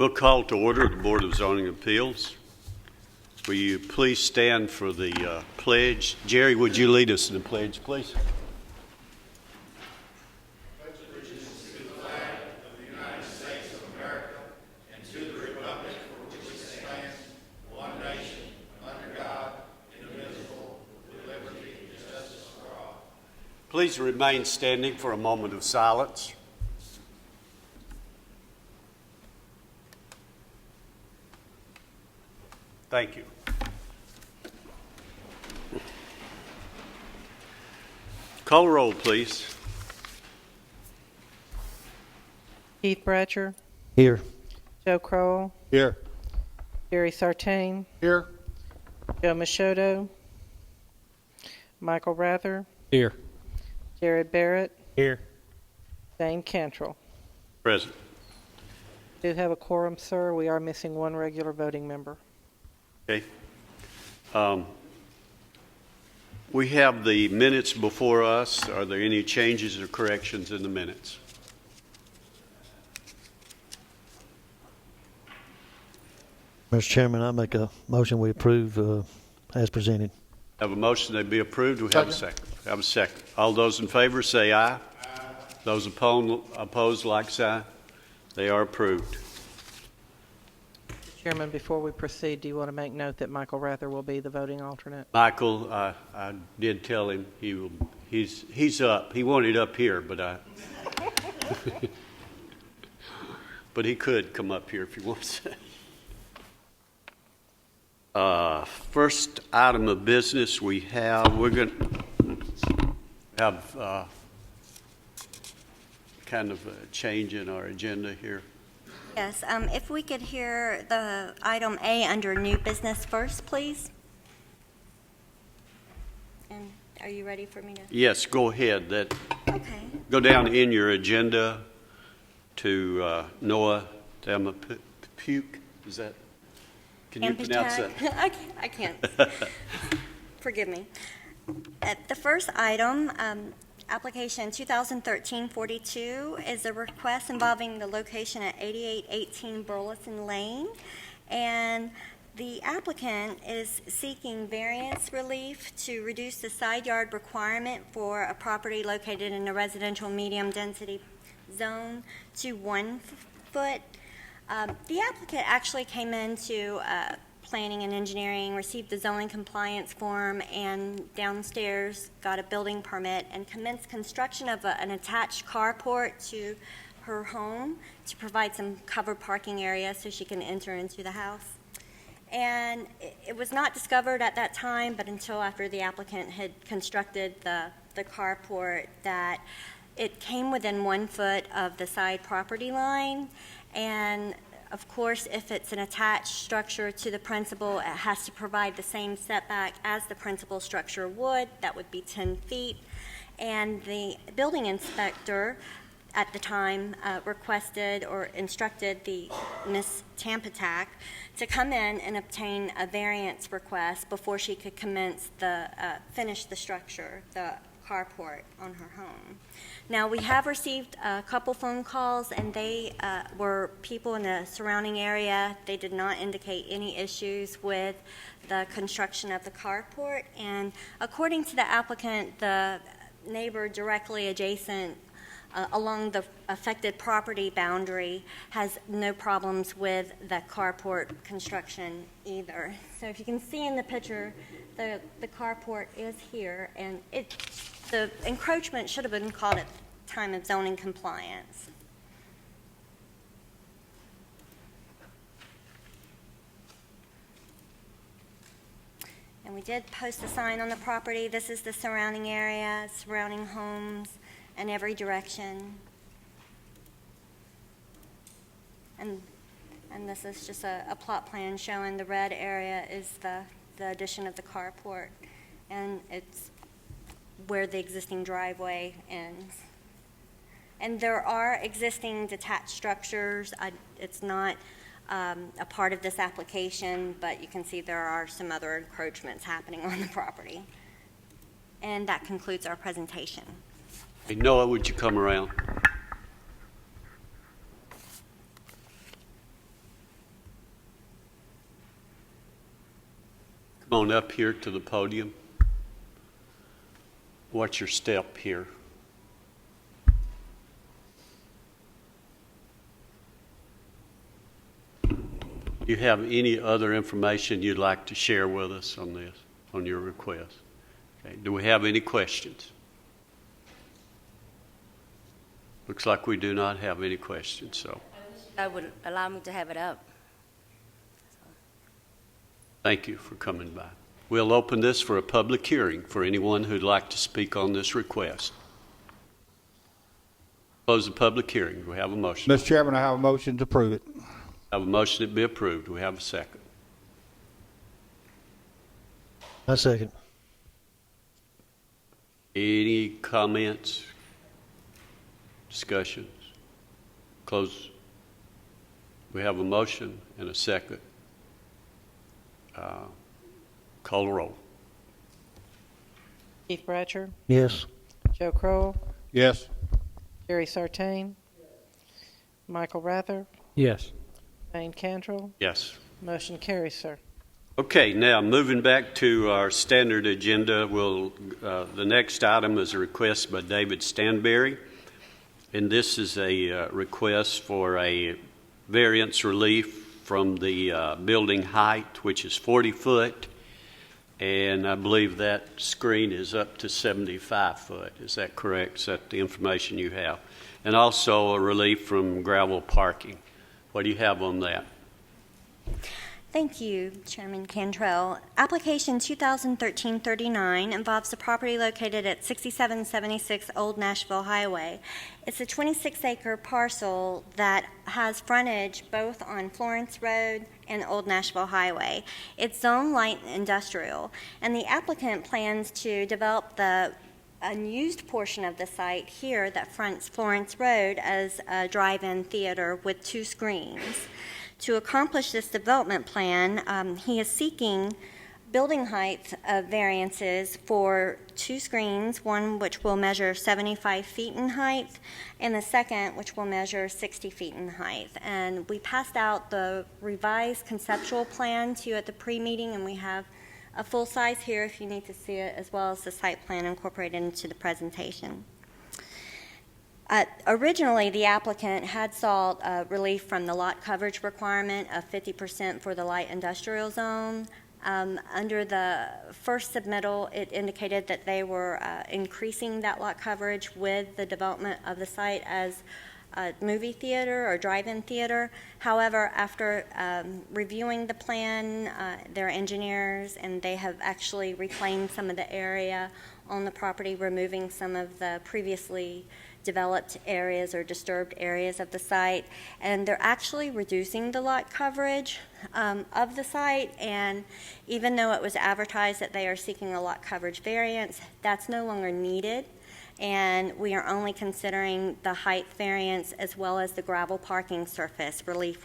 We'll call to order the Board of Zoning Appeals. Will you please stand for the pledge? Jerry, would you lead us in the pledge, please? Please remain standing for a moment of silence. Thank you. Call roll, please. Keith Bratcher. Here. Joe Crowell. Here. Jerry Sartain. Here. Joe Machado. Michael Rather. Here. Jared Barrett. Here. Dane Cantrell. Present. We do have a quorum, sir. We are missing one regular voting member. Okay. We have the minutes before us. Are there any changes or corrections in the minutes? Mr. Chairman, I make a motion we approve as presented. Have a motion to be approved. Do we have a second? Have a second. All those in favor say aye. Aye. Those opposed, like sign. They are approved. Mr. Chairman, before we proceed, do you want to make note that Michael Rather will be the voting alternate? Michael, I did tell him he's up. He wanted up here, but but he could come up here if he wants to. First item of business we're going to have kind of a change in our agenda here. Yes, if we could hear the item A under new business first, please. And are you ready for me to? Yes, go ahead. Okay. Go down in your agenda to Noah Tamapuke. Is that? Can you pronounce that? I can't. Forgive me. The first item, application 2013-42, is a request involving the location at 8818 Burleson Lane. And the applicant is seeking variance relief to reduce the side yard requirement for a property located in a residential medium density zone to 1 foot. The applicant actually came into planning and engineering, received the zoning compliance form, and downstairs got a building permit and commenced construction of an attached carport to her home to provide some covered parking area so she can enter into the house. And it was not discovered at that time, but until after the applicant had constructed the carport, that it came within 1 foot of the side property line. And of course, if it's an attached structure to the principal, it has to provide the same setback as the principal structure would. That would be 10 feet. And the building inspector at the time requested or instructed the Ms. Tampatak to come in and obtain a variance request before she could finish the structure, the carport on her home. Now, we have received a couple phone calls, and they were people in the surrounding area. They did not indicate any issues with the construction of the carport. And according to the applicant, the neighbor directly adjacent along the affected property boundary has no problems with the carport construction either. So if you can see in the picture, the carport is here, and the encroachment should have been called at the time of zoning compliance. And we did post a sign on the property. This is the surrounding area, surrounding homes in every direction. And this is just a plot plan showing the red area is the addition of the carport, and it's where the existing driveway ends. And there are existing detached structures. It's not a part of this application, but you can see there are some other encroachments happening on the property. And that concludes our presentation. Hey, Noah, would you come around? Come on up here to the podium. What's your step here? Do you have any other information you'd like to share with us on this, on your request? Okay. Do we have any questions? Looks like we do not have any questions, so God would allow me to have it up. thank you for coming by. We'll open this for a public hearing for anyone who'd like to speak on this request. Close the public hearing. Do we have a motion? Mr. Chairman, I have a motion to approve it. I have a motion that be approved. Do we have a second? I second. Any comments? Discussions? Close. We have a motion and a second. Call the roll. Keith Bratcher, Yes. Joe Crowell, Yes. Jerry Sartain, Michael Rather, Yes. Wayne Cantrell. Yes. Motion carries, sir. Okay, now moving back to our standard agenda, the next item is a request by David Stanberry, and this is a request for a variance relief from the building height, which is 40 foot, and I believe that screen is up to 75 foot. Is that correct? Is that the information you have? And also a relief from gravel parking. What do you have on that? Thank you, Chairman Cantrell. Application 2013-39 involves a property located at 6776 Old Nashville Highway. It's a 26-acre parcel that has frontage both on Florence Road and Old Nashville Highway. It's zone light industrial, and the applicant plans to develop the unused portion of the site here that fronts Florence Road as a drive-in theater with 2 screens. To accomplish this development plan, he is seeking building height variances for 2 screens, one which will measure 75 feet in height, and the second which will measure 60 feet in height. And we passed out the revised conceptual plan to you at the pre-meeting, and we have a full size here if you need to see it, as well as the site plan incorporated into the presentation. Originally, the applicant had sought relief from the lot coverage requirement of 50% for the light industrial zone. Under the first submittal, it indicated that they were increasing that lot coverage with the development of the site as a movie theater or drive-in theater. However, after reviewing the plan, their engineers, and they have actually reclaimed some of the area on the property, removing some of the previously developed areas or disturbed areas of the site, and they're actually reducing the lot coverage of the site. And even though it was advertised that they are seeking a lot coverage variance, that's no longer needed, and we are only considering the height variance as well as the gravel parking surface relief.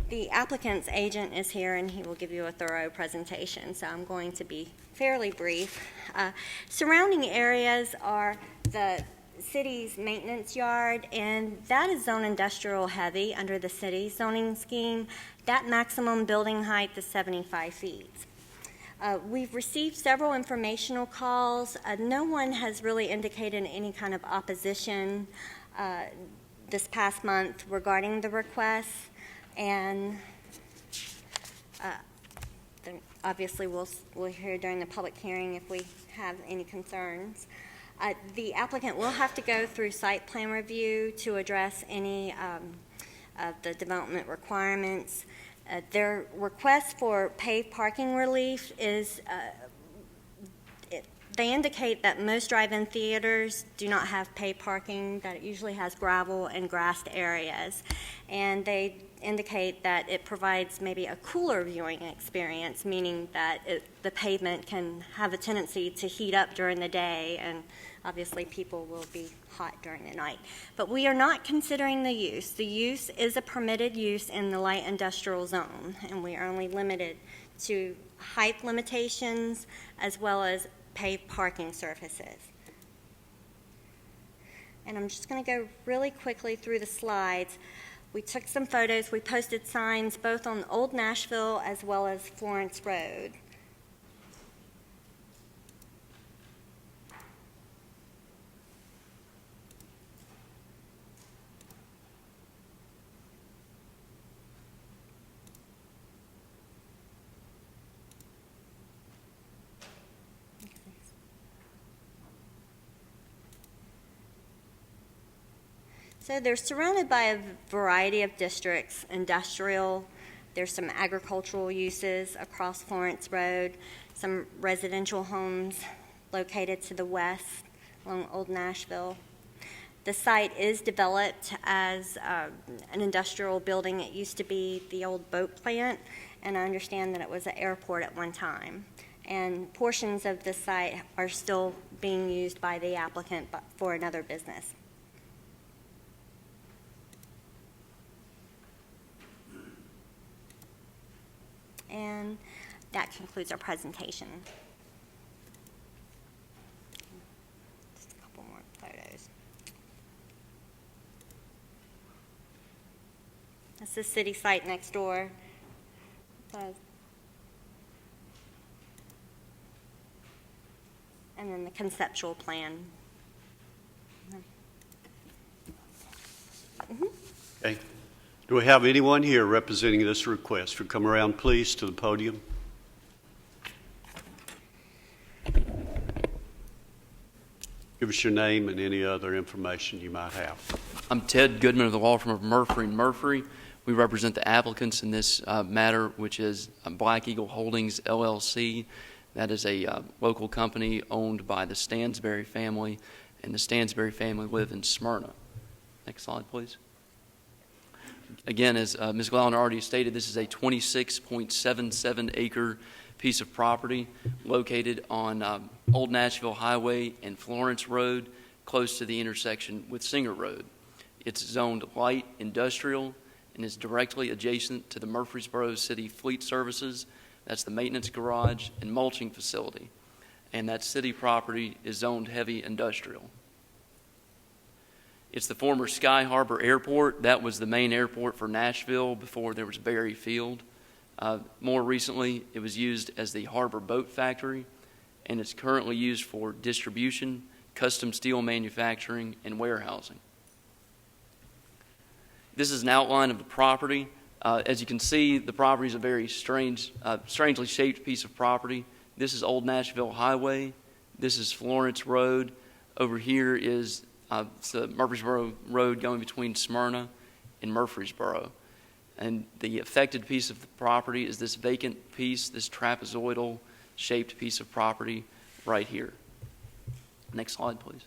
The applicant's agent is here, and he will give you a thorough presentation, so I'm going to be fairly brief. Surrounding areas are the city's maintenance yard, and that is zone industrial heavy under the city's zoning scheme. That maximum building height is 75 feet. We've received several informational calls. No one has really indicated any kind of opposition this past month regarding the request, and then obviously we'll hear during the public hearing if we have any concerns. The applicant will have to go through site plan review to address any of the development requirements. Their request for paved parking relief is they indicate that most drive-in theaters do not have paved parking, that it usually has gravel and grassed areas. And they indicate that it provides maybe a cooler viewing experience, meaning that the pavement can have a tendency to heat up during the day, and obviously people will be hot during the night. But we are not considering the use. The use is a permitted use in the light industrial zone, and we are only limited to height limitations as well as paved parking surfaces. And I'm just going to go really quickly through the slides. We took some photos. We posted signs both on Old Nashville as well as Florence Road. So they're surrounded by a variety of districts, industrial, there's some agricultural uses across Florence Road, some residential homes located to the west along Old Nashville. The site is developed as an industrial building. It used to be the old boat plant, and I understand that it was an airport at one time. And portions of the site are still being used by the applicant for another business. And that concludes our presentation. Just a couple more photos. That's the city site next door. And then the conceptual plan. Okay. Do we have anyone here representing this request? Would come around, please, to the podium. Give us your name and any other information you might have. I'm Ted Goodman of the law firm of Murphy & Murphy. We represent the applicants in this matter, which is Black Eagle Holdings, LLC. That is a local company owned by the Stansberry family, and the Stansberry family live in Smyrna. Next slide, please. Again, as Ms. Glauner already stated, this is a 26.77 acre piece of property located on Old Nashville Highway and Florence Road, close to the intersection with Singer Road. It's zoned light industrial and is directly adjacent to the Murfreesboro City Fleet Services. That's the maintenance garage and mulching facility. And that city property is zoned heavy industrial. It's the former Sky Harbor Airport. That was the main airport for Nashville before there was Berry Field. More recently, it was used as the Harbor Boat Factory, and it's currently used for distribution, custom steel manufacturing, and warehousing. This is an outline of the property. As you can see, the property is a very strangely shaped piece of property. This is Old Nashville Highway. This is Florence Road. Over here is it's the Murfreesboro Road going between Smyrna and Murfreesboro. And the affected piece of the property is this vacant piece, this trapezoidal shaped piece of property right here. Next slide, please.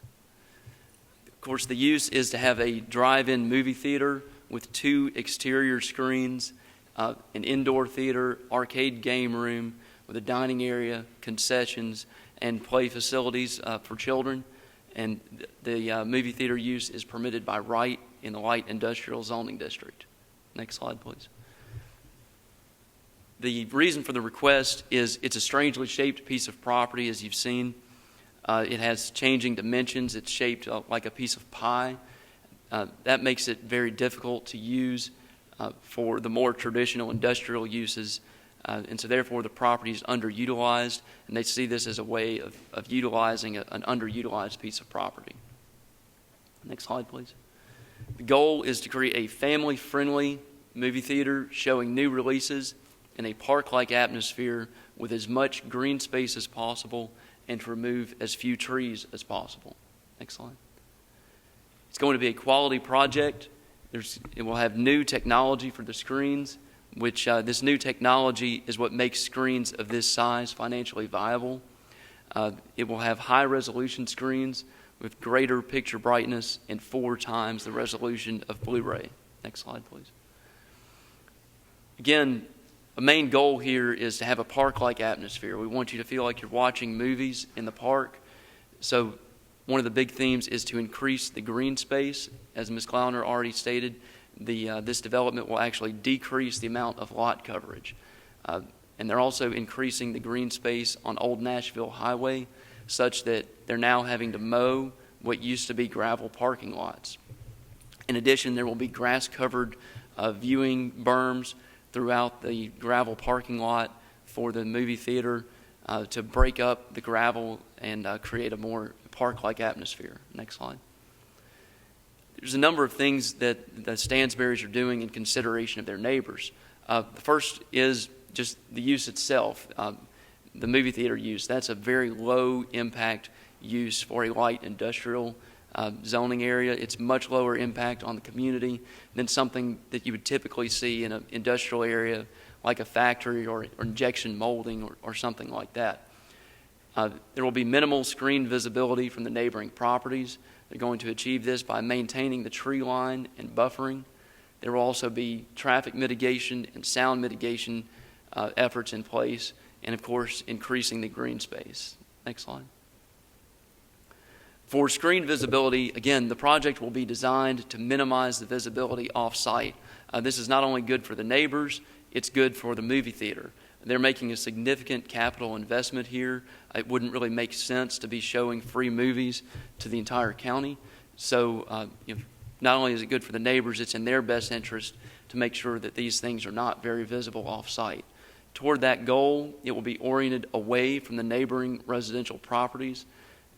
Of course, the use is to have a drive-in movie theater with 2 exterior screens, an indoor theater, arcade game room with a dining area, concessions, and play facilities for children. And the movie theater use is permitted by right in the light industrial zoning district. Next slide, please. The reason for the request is it's a strangely shaped piece of property, as you've seen. It has changing dimensions. It's shaped like a piece of pie. That makes it very difficult to use for the more traditional industrial uses. And so therefore the property is underutilized, and they see this as a way of utilizing an underutilized piece of property. Next slide, please. The goal is to create a family-friendly movie theater showing new releases in a park-like atmosphere with as much green space as possible and to remove as few trees as possible. Next slide. It's going to be a quality project. It will have new technology for the screens, which this new technology is what makes screens of this size financially viable. It will have high-resolution screens with greater picture brightness and 4 times the resolution of Blu-ray. Next slide, please. Again, a main goal here is to have a park-like atmosphere. We want you to feel like you're watching movies in the park. So one of the big themes is to increase the green space. As Ms. Glauner already stated, this development will actually decrease the amount of lot coverage. And they're also increasing the green space on Old Nashville Highway such that they're now having to mow what used to be gravel parking lots. In addition, there will be grass-covered viewing berms throughout the gravel parking lot for the movie theater to break up the gravel and create a more park-like atmosphere. Next slide. There's a number of things that the Stansberrys are doing in consideration of their neighbors. The first is just the use itself, the movie theater use. That's a very low impact use for a light industrial zoning area. It's much lower impact on the community than something that you would typically see in an industrial area like a factory or injection molding or something like that. There will be minimal screen visibility from the neighboring properties. They're going to achieve this by maintaining the tree line and buffering. There will also be traffic mitigation and sound mitigation efforts in place, and of course, increasing the green space. Next slide. For screen visibility, again, the project will be designed to minimize the visibility off-site. This is not only good for the neighbors, it's good for the movie theater. They're making a significant capital investment here. It wouldn't really make sense to be showing free movies to the entire county. So not only is it good for the neighbors, it's in their best interest to make sure that these things are not very visible off-site. Toward that goal, it will be oriented away from the neighboring residential properties.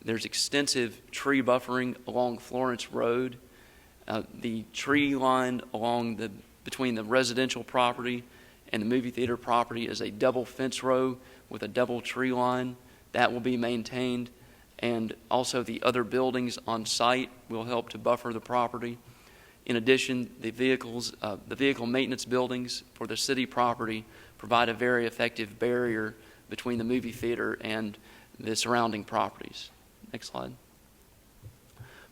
There's extensive tree buffering along Florence Road. The tree line between the residential property and the movie theater property is a double fence row with a double tree line. That will be maintained. And also the other buildings on site will help to buffer the property. In addition, the vehicle maintenance buildings for the city property provide a very effective barrier between the movie theater and the surrounding properties. Next slide.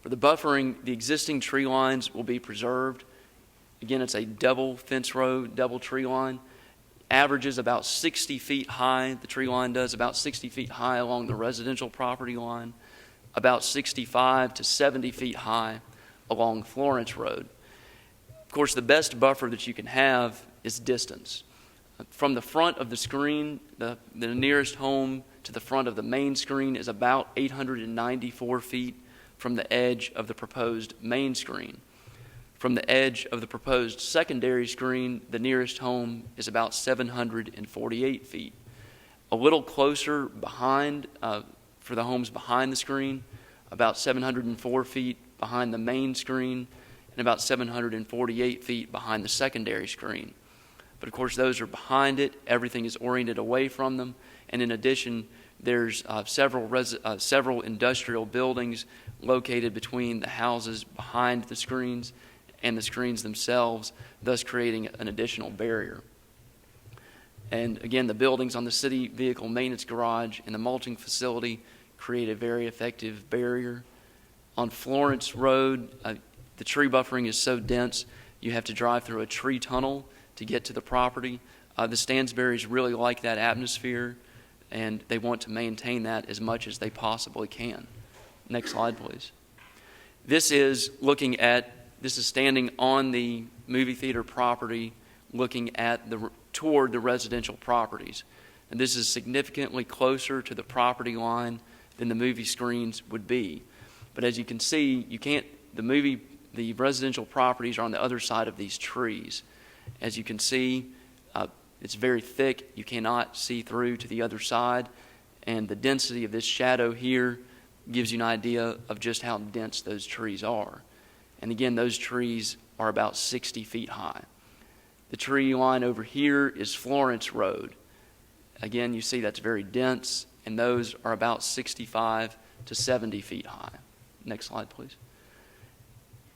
For the buffering, the existing tree lines will be preserved. Again, it's a double fence row, double tree line. Averages about 60 feet high. The tree line does about 60 feet high along the residential property line, about 65 to 70 feet high along Florence Road. Of course, the best buffer that you can have is distance. From the front of the screen, the nearest home to the front of the main screen is about 894 feet from the edge of the proposed main screen. From the edge of the proposed secondary screen, the nearest home is about 748 feet. A little closer behind, for the homes behind the screen, about 704 feet behind the main screen, and about 748 feet behind the secondary screen. But of course, those are behind it. Everything is oriented away from them. And in addition, there's several industrial buildings located between the houses behind the screens and the screens themselves, thus creating an additional barrier. And again, the buildings on the city vehicle maintenance garage and the mulching facility create a very effective barrier. On Florence Road, the tree buffering is so dense, you have to drive through a tree tunnel to get to the property. The Stansberrys really like that atmosphere, and they want to maintain that as much as they possibly can. Next slide, please. This is standing on the movie theater property, looking at toward the residential properties. And this is significantly closer to the property line than the movie screens would be. But as you can see, the residential properties are on the other side of these trees. As you can see, it's very thick. You cannot see through to the other side. And the density of this shadow here gives you an idea of just how dense those trees are. And again, those trees are about 60 feet high. The tree line over here is Florence Road. Again, you see that's very dense, and those are about 65 to 70 feet high. Next slide, please.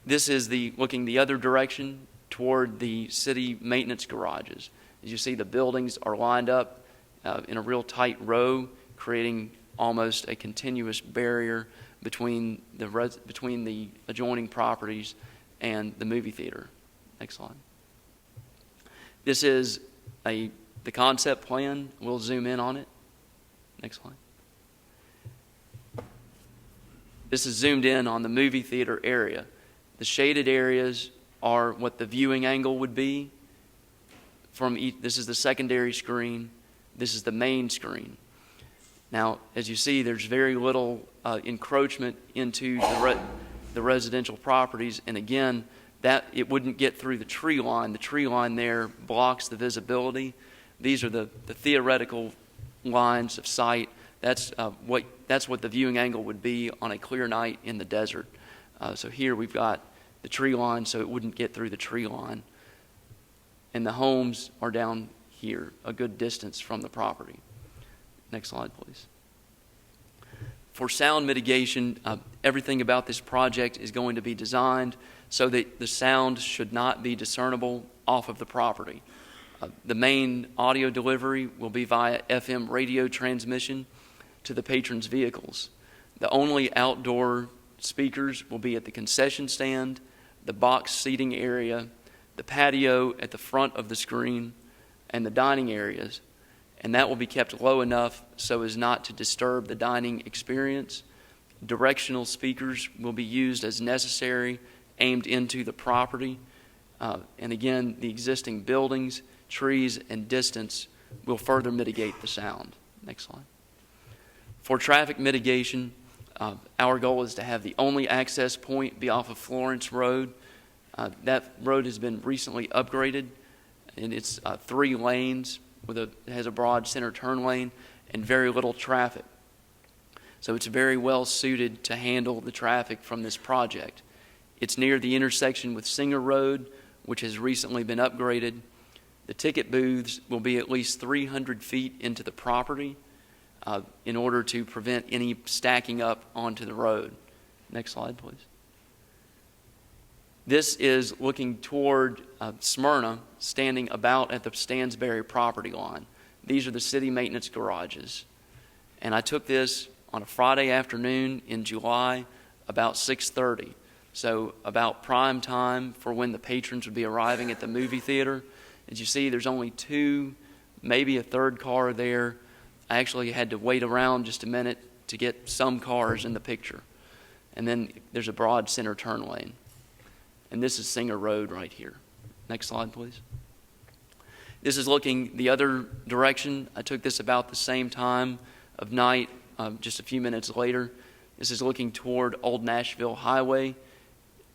This is looking the other direction toward the city maintenance garages. As you see, the buildings are lined up in a real tight row, creating almost a continuous barrier between the adjoining properties and the movie theater. Next slide. This is the concept plan. We'll zoom in on it. Next slide. This is zoomed in on the movie theater area. The shaded areas are what the viewing angle would be. This is the secondary screen. This is the main screen. Now, as you see, there's very little encroachment into the residential properties, and again, that it wouldn't get through the tree line. The tree line there blocks the visibility. These are the theoretical lines of sight. That's what the viewing angle would be on a clear night in the desert. So here we've got the tree line, so it wouldn't get through the tree line. And the homes are down here, a good distance from the property. Next slide, please. For sound mitigation, everything about this project is going to be designed so that the sound should not be discernible off of the property. The main audio delivery will be via FM radio transmission to the patrons' vehicles. The only outdoor speakers will be at the concession stand, the box seating area, the patio at the front of the screen, and the dining areas. And that will be kept low enough so as not to disturb the dining experience. Directional speakers will be used as necessary, aimed into the property. And again, the existing buildings, trees, and distance will further mitigate the sound. Next slide. For traffic mitigation, our goal is to have the only access point be off of Florence Road. That road has been recently upgraded, and it's 3 lanes it has a broad center turn lane and very little traffic. So it's very well suited to handle the traffic from this project. It's near the intersection with Singer Road, which has recently been upgraded. The ticket booths will be at least 300 feet into the property in order to prevent any stacking up onto the road. Next slide, please. This is looking toward Smyrna, standing about at the Stansberry property line. These are the city maintenance garages. And I took this on a Friday afternoon in July, about 6:30. So about prime time for when the patrons would be arriving at the movie theater. As you see, there's only 2, maybe a third car there. I actually had to wait around just a minute to get some cars in the picture. And then there's a broad center turn lane. And this is Singer Road right here. Next slide, please. This is looking the other direction. I took this about the same time of night, just a few minutes later. This is looking toward Old Nashville Highway.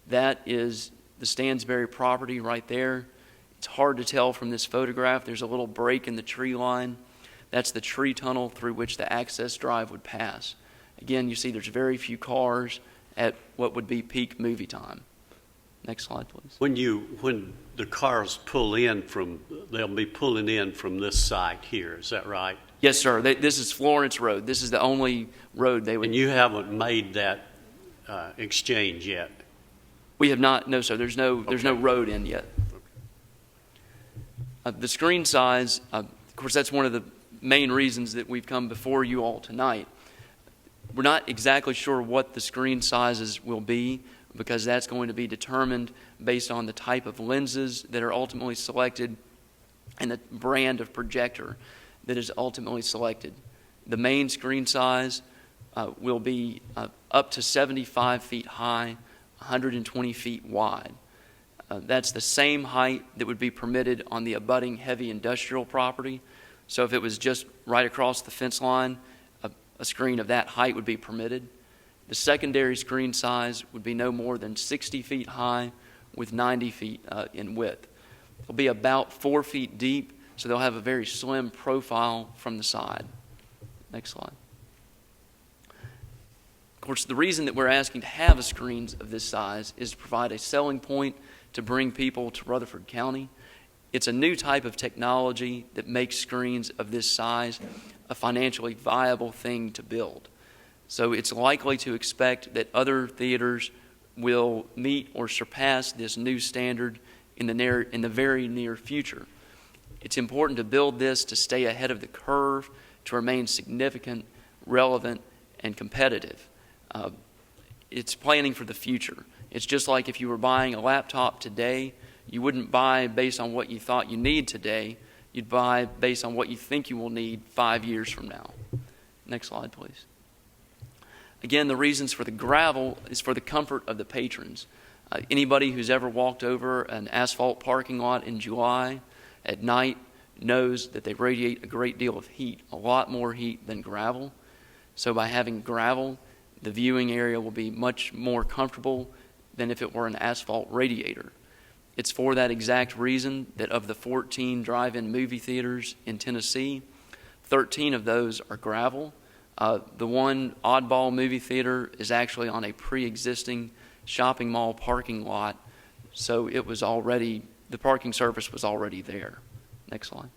That is the Stansberry property right there. It's hard to tell from this photograph. There's a little break in the tree line. That's the tree tunnel through which the access drive would pass. Again, you see there's very few cars at what would be peak movie time. Next slide, please. When the cars pull in they'll be pulling in from this site here, is that right? Yes, sir. This is Florence Road. This is the only road they would... And you haven't made that exchange yet? We have not. No, sir. There's no road in yet. The screen size, of course, that's one of the main reasons that we've come before you all tonight. We're not exactly sure what the screen sizes will be, because that's going to be determined based on the type of lenses that are ultimately selected and the brand of projector that is ultimately selected. The main screen size will be up to 75 feet high, 120 feet wide. That's the same height that would be permitted on the abutting heavy industrial property. So if it was just right across the fence line, a screen of that height would be permitted. The secondary screen size would be no more than 60 feet high with 90 feet in width. It'll be about 4 feet deep, so they'll have a very slim profile from the side. Next slide. Of course, the reason that we're asking to have screens of this size is to provide a selling point to bring people to Rutherford County. It's a new type of technology that makes screens of this size a financially viable thing to build. So it's likely to expect that other theaters will meet or surpass this new standard in the very near future. It's important to build this to stay ahead of the curve, to remain significant, relevant, and competitive. It's planning for the future. It's just like if you were buying a laptop today, you wouldn't buy based on what you thought you need today. You'd buy based on what you think you will need 5 years from now. Next slide, please. Again, the reasons for the gravel is for the comfort of the patrons. Anybody who's ever walked over an asphalt parking lot in July at night knows that they radiate a great deal of heat, a lot more heat than gravel. So by having gravel, the viewing area will be much more comfortable than if it were an asphalt radiator. It's for that exact reason that of the 14 drive-in movie theaters in Tennessee, 13 of those are gravel. The one oddball movie theater is actually on a pre-existing shopping mall parking lot, so it was already, the parking surface was already there. Next slide.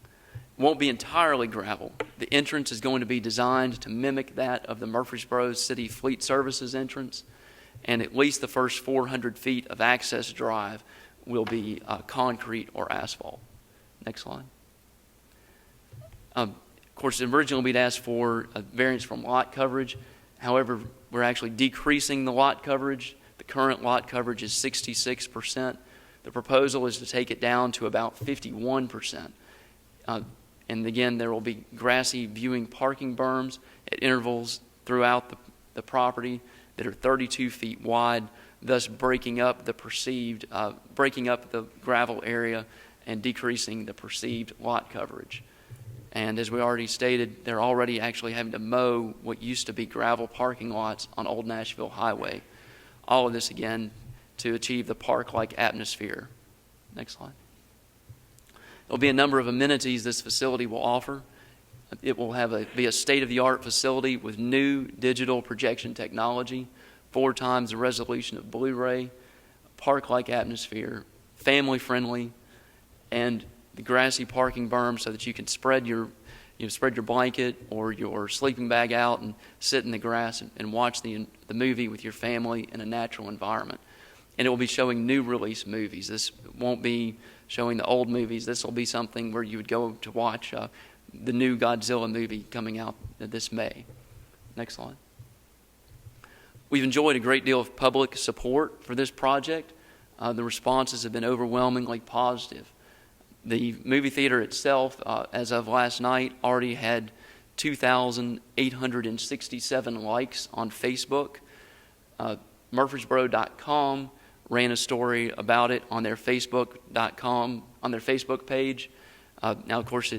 It won't be entirely gravel. The entrance is going to be designed to mimic that of the Murfreesboro City Fleet Services entrance, and at least the first 400 feet of access drive will be concrete or asphalt. Next slide. Of course, originally we'd asked for a variance from lot coverage. However, we're actually decreasing the lot coverage. The current lot coverage is 66%. The proposal is to take it down to about 51%. And again, there will be grassy viewing parking berms at intervals throughout the property that are 32 feet wide, thus breaking up the gravel area and decreasing the perceived lot coverage. And as we already stated, they're already actually having to mow what used to be gravel parking lots on Old Nashville Highway. All of this, again, to achieve the park-like atmosphere. Next slide. There'll be a number of amenities this facility will offer. It will be a state-of-the-art facility with new digital projection technology, 4 times the resolution of Blu-ray, park-like atmosphere, family-friendly, and the grassy parking berm so that you can spread your blanket or your sleeping bag out and sit in the grass and watch the movie with your family in a natural environment. And it will be showing new release movies. This won't be showing the old movies. This will be something where you would go to watch the new Godzilla movie coming out this May. Next slide. We've enjoyed a great deal of public support for this project. The responses have been overwhelmingly positive. The movie theater itself, as of last night, already had 2,867 likes on Facebook. Murfreesboro.com ran a story about it on their Facebook.com, on their Facebook page. Now, of course,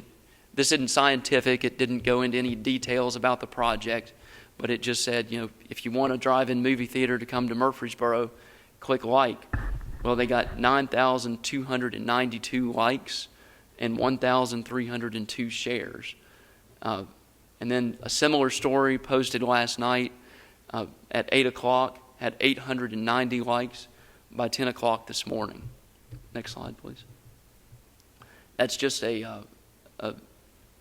this isn't scientific. It didn't go into any details about the project, but it just said, if you want a drive-in movie theater to come to Murfreesboro, click like. Well, they got 9,292 likes and 1,302 shares. And then a similar story posted last night at 8 o'clock had 890 likes by 10 o'clock this morning. Next slide, please. That's just a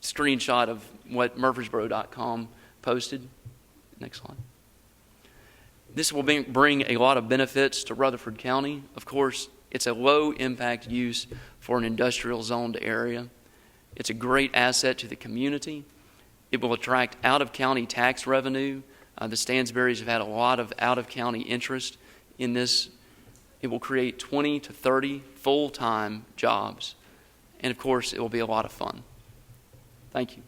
screenshot of what Murfreesboro.com posted. Next slide. This will bring a lot of benefits to Rutherford County. Of course, it's a low-impact use for an industrial zoned area. It's a great asset to the community. It will attract out-of-county tax revenue. The Stansberrys have had a lot of out-of-county interest in this. It will create 20 to 30 full-time jobs. And, of course, it will be a lot of fun. Thank you.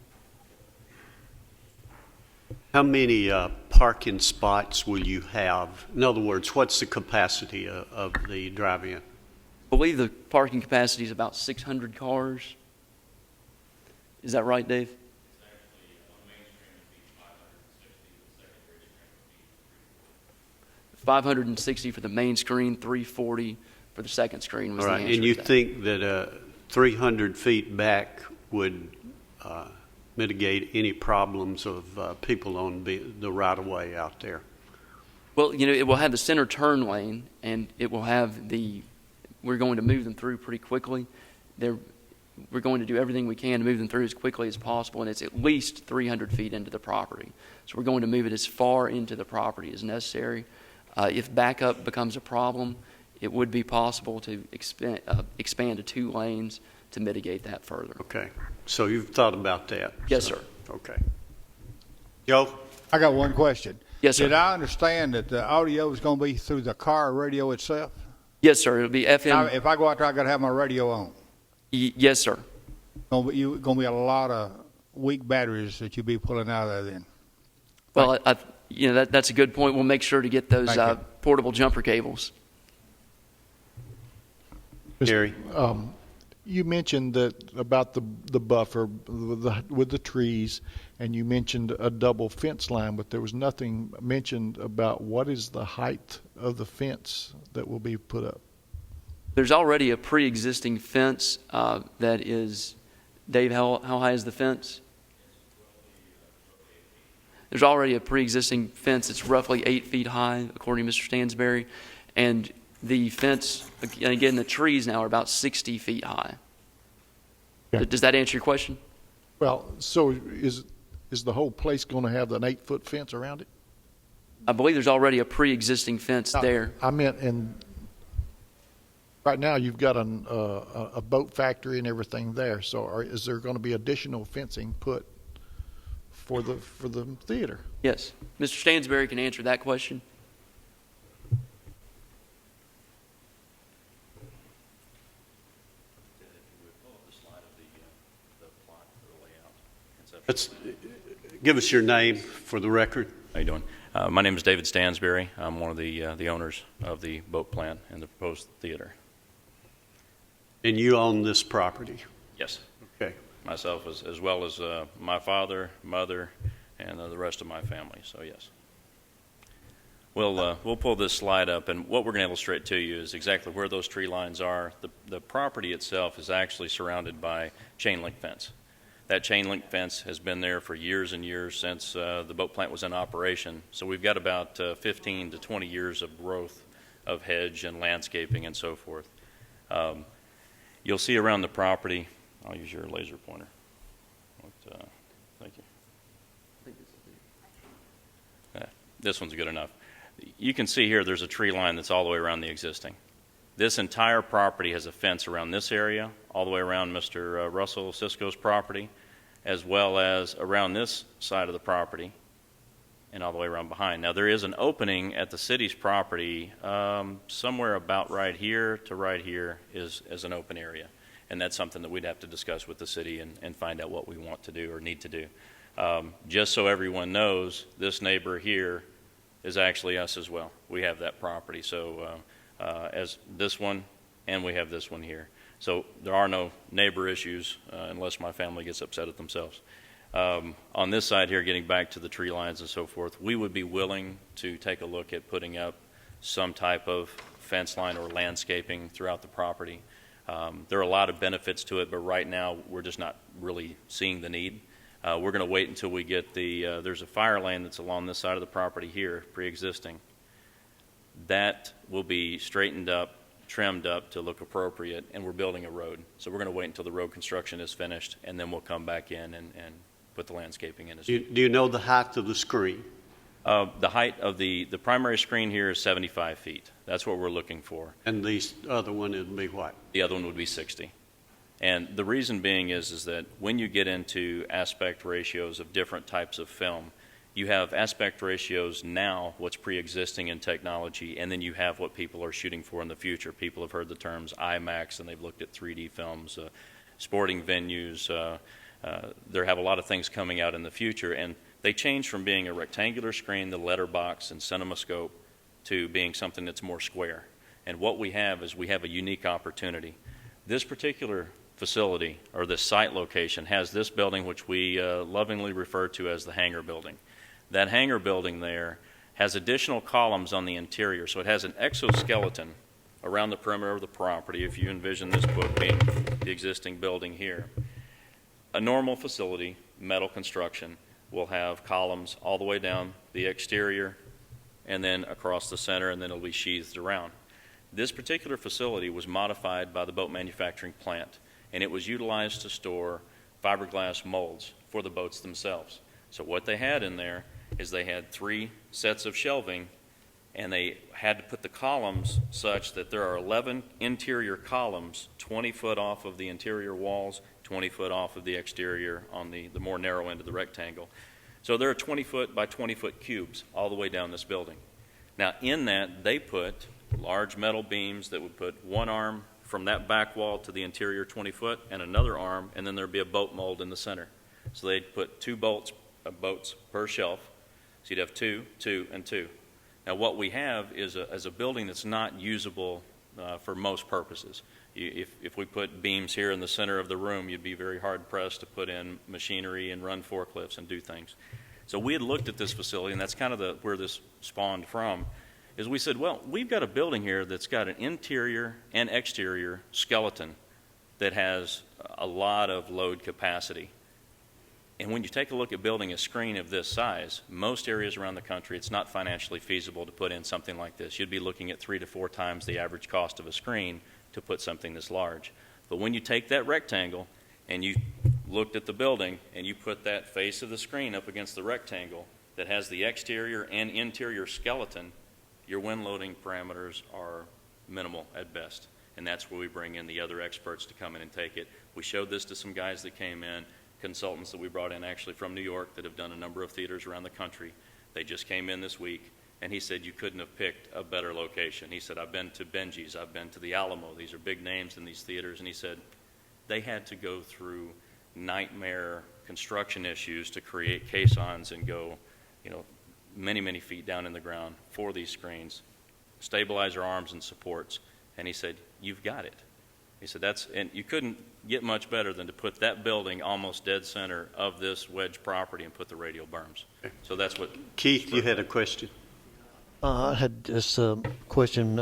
How many parking spots will you have? In other words, what's the capacity of the drive-in? I believe the parking capacity is about 600 cars. Is that right, Dave? 560 for the main screen, 340 for the second screen was All the right, answer and you to that. think that 300 feet back would mitigate any problems of people on the right-of-way out there? Well, it will have the center turn lane, and it will have we're going to move them through pretty quickly. We're going to do everything we can to move them through as quickly as possible, and it's at least 300 feet into the property. So we're going to move it as far into the property as necessary. If backup becomes a problem, it would be possible to expand to 2 lanes to mitigate that further. Okay, so you've thought about that? Yes, So- sir. Okay. Joe? I got one question. Yes, sir. Did I understand that the audio is going to be through the car radio itself? Yes, sir. It'll be FM. Now, if I go out there, I got to have my radio on. Yes, sir. Going to be a lot of weak batteries that you'll be pulling out of there then. Well, that's a good point. We'll make sure to get those Thank you. portable jumper cables. Gary? You mentioned that about the buffer with the trees, and you mentioned a double fence line, but there was nothing mentioned about what is the height of the fence that will be put up. There's already a pre-existing fence that is, Dave, how high is the fence? There's already a pre-existing fence that's roughly 8 feet high, according to Mr. Stansberry. And the fence, again, the trees now are about 60 feet high. Yeah. Does that answer your question? Well, so is the whole place going to have an 8-foot fence around it? I believe there's already a pre-existing fence there. I meant, right now you've got a boat factory and everything there. So is there going to be additional fencing put for the theater? Yes. Mr. Stansberry can answer that question. Let's give us your name for the record. How you doing? My name is David Stansberry. I'm one of the owners of the boat plant and the proposed theater. And you own this property? Yes. Okay. Myself as well as my father, mother, and the rest of my family. So yes. We'll pull this slide up, and what we're going to illustrate to you is exactly where those tree lines are. The property itself is actually surrounded by chain link fence. That chain link fence has been there for years and years since the boat plant was in operation. So we've got about 15 to 20 years of growth of hedge and landscaping and so forth. You'll see around the property, I'll use your laser pointer. Thank you. This one's good enough. You can see here there's a tree line that's all the way around the existing. This entire property has a fence around this area, all the way around Mr. Russell Cisco's property, as well as around this side of the property and all the way around behind. Now, there is an opening at the city's property somewhere about right here to right here is an open area. And that's something that we'd have to discuss with the city and find out what we want to do or need to do. Just so everyone knows, this neighbor here is actually us as well. We have that property. So as this one, and we have this one here. So there are no neighbor issues unless my family gets upset at themselves. On this side here, getting back to the tree lines and so forth, we would be willing to take a look at putting up some type of fence line or landscaping throughout the property. There are a lot of benefits to it, but right now we're just not really seeing the need. We're going to wait until we get there's a fire lane that's along this side of the property here, pre-existing. That will be straightened up, trimmed up to look appropriate, and we're building a road. So we're going to wait until the road construction is finished, and then we'll come back in and put the landscaping in. Do you know the height of the screen? The height of the primary screen here is 75 feet. That's what we're looking for. And the other one would be what? The other one would be 60. And the reason being is that when you get into aspect ratios of different types of film, you have aspect ratios now, what's pre-existing in technology, and then you have what people are shooting for in the future. People have heard the terms IMAX, and they've looked at 3D films, sporting venues. There have a lot of things coming out in the future, and they change from being a rectangular screen, the letterbox and CinemaScope, to being something that's more square. And what we have is we have a unique opportunity. This particular facility, or this site location, has this building, which we lovingly refer to as the hangar building. That hangar building there has additional columns on the interior, so it has an exoskeleton around the perimeter of the property, if you envision this book being the existing building here. A normal facility, metal construction, will have columns all the way down the exterior and then across the center, and then it'll be sheathed around. This particular facility was modified by the boat manufacturing plant, and it was utilized to store fiberglass molds for the boats themselves. So what they had in there is they had 3 sets of shelving, and they had to put the columns such that there are 11 interior columns, 20 foot off of the interior walls, 20 foot off of the exterior on the more narrow end of the rectangle. So there are 20 foot by 20 foot cubes all the way down this building. Now in that, they put large metal beams that would put one arm from that back wall to the interior 20 foot and another arm, and then there'd be a boat mold in the center. So they'd put 2 boats per shelf. So you'd have 2, 2, and 2. Now what we have is a building that's not usable for most purposes. If we put beams here in the center of the room, you'd be very hard pressed to put in machinery and run forklifts and do things. So we had looked at this facility, and that's kind of where this spawned from. is we said, well, we've got a building here that's got an interior and exterior skeleton that has a lot of load capacity. And when you take a look at building a screen of this size, most areas around the country, it's not financially feasible to put in something like this. You'd be looking at 3 to 4 times the average cost of a screen to put something this large. But when you take that rectangle and you looked at the building and you put that face of the screen up against the rectangle that has the exterior and interior skeleton, your wind loading parameters are minimal at best. And that's where we bring in the other experts to come in and take it. We showed this to some guys that came in, consultants that we brought in actually from New York that have done a number of theaters around the country. They just came in this week, and he said you couldn't have picked a better location. He said, I've been to Benji's, I've been to the Alamo. These are big names in these theaters. And he said they had to go through nightmare construction issues to create caissons and go, many, many feet down in the ground for these screens, stabilizer arms and supports. And he said, you've got it. He said, and you couldn't get much better than to put that building almost dead center of this wedge property and put the radial berms. So that's what. Keith, you had a question? I had just a question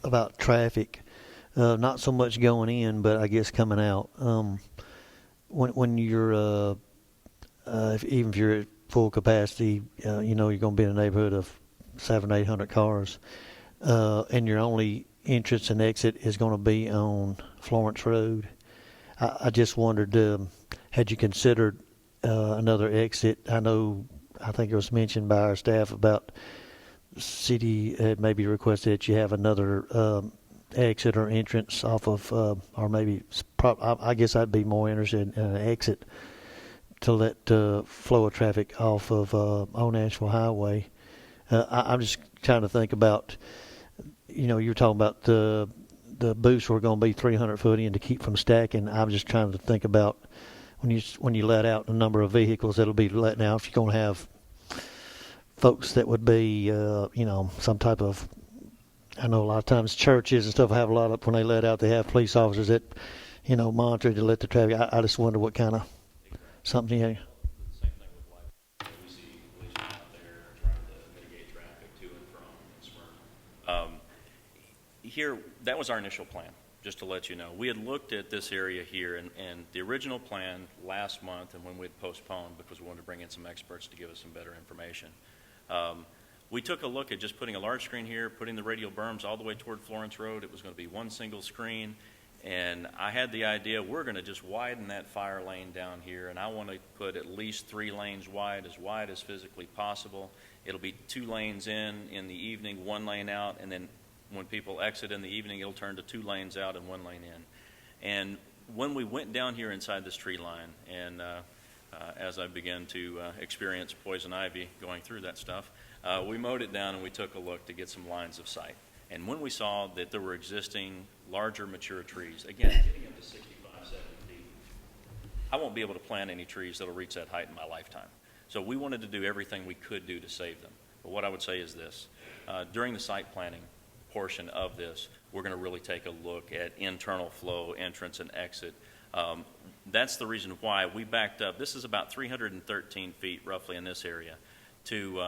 about traffic. Not so much going in, but I guess coming out. When you're, even if you're at full capacity, you're going to be in a neighborhood of 700-800 cars, and your only entrance and exit is going to be on Florence Road. I just wondered, had you considered another exit? I think it was mentioned by our staff about city had maybe requested that you have another exit or entrance off of, or maybe, I guess I'd be more interested in an exit to let flow of traffic off of Old Nashville Highway. I'm just trying to think about, you're talking about the booths were going to be 300 foot in to keep from stacking. I'm just trying to think about when you let out a number of vehicles that'll be letting out, if you're going to have folks that would be, some type of, I know a lot of times churches and stuff have a lot of, when they let out, they have police officers that, monitor to let the traffic. I just wonder what kind of something. Same thing with life. We see policemen out there trying to mitigate traffic to and from Smyrna. Here, that was our initial plan, just to let you know. We had looked at this area here, and the original plan last month, and when we had postponed because we wanted to bring in some experts to give us some better information, we took a look at just putting a large screen here, putting the radial berms all the way toward Florence Road. It was going to be one single screen. And I had the idea, we're going to just widen that fire lane down here, and I want to put at least 3 lanes wide as physically possible. It'll be 2 lanes in the evening, 1 lane out, and then when people exit in the evening, it'll turn to 2 lanes out and 1 lane in. And when we went down here inside this tree line, and as I began to experience poison ivy going through that stuff, we mowed it down and we took a look to get some lines of sight. And when we saw that there were existing larger mature trees, again, getting up to 65, 70 feet, I won't be able to plant any trees that will reach that height in my lifetime. So we wanted to do everything we could do to save them. But what I would say is this. During the site planning portion of this, we're going to really take a look at internal flow, entrance and exit. That's the reason why we backed up. This is about 313 feet roughly in this area to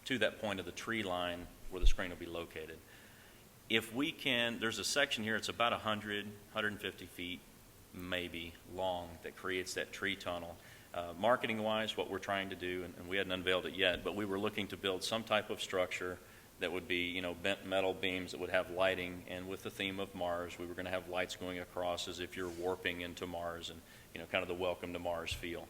that point of the tree line where the screen will be located. If we can, there's a section here, it's about 100, 150 feet maybe long that creates that tree tunnel. Marketing-wise, what we're trying to do, and we hadn't unveiled it yet, but we were looking to build some type of structure that would be, bent metal beams that would have lighting, and with the theme of Mars, we were going to have lights going across as if you're warping into Mars and, kind of the welcome to Mars feel.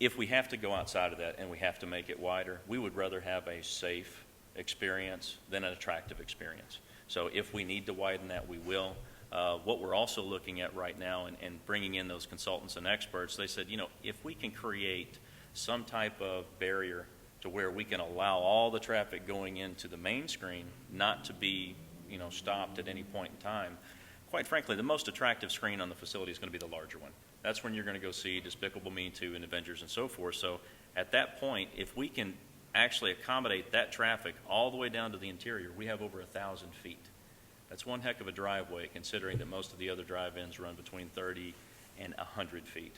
If we have to go outside of that and we have to make it wider, we would rather have a safe experience than an attractive experience. So if we need to widen that, we will. What we're also looking at right now and bringing in those consultants and experts, they said, if we can create some type of barrier to where we can allow all the traffic going into the main screen not to be, stopped at any point in time, quite frankly, the most attractive screen on the facility is going to be the larger one. That's when you're going to go see Despicable Me 2 and Avengers and so forth. So at that point, if we can actually accommodate that traffic all the way down to the interior, we have over 1,000 feet. That's one heck of a driveway, considering that most of the other drive-ins run between 30 and 100 feet.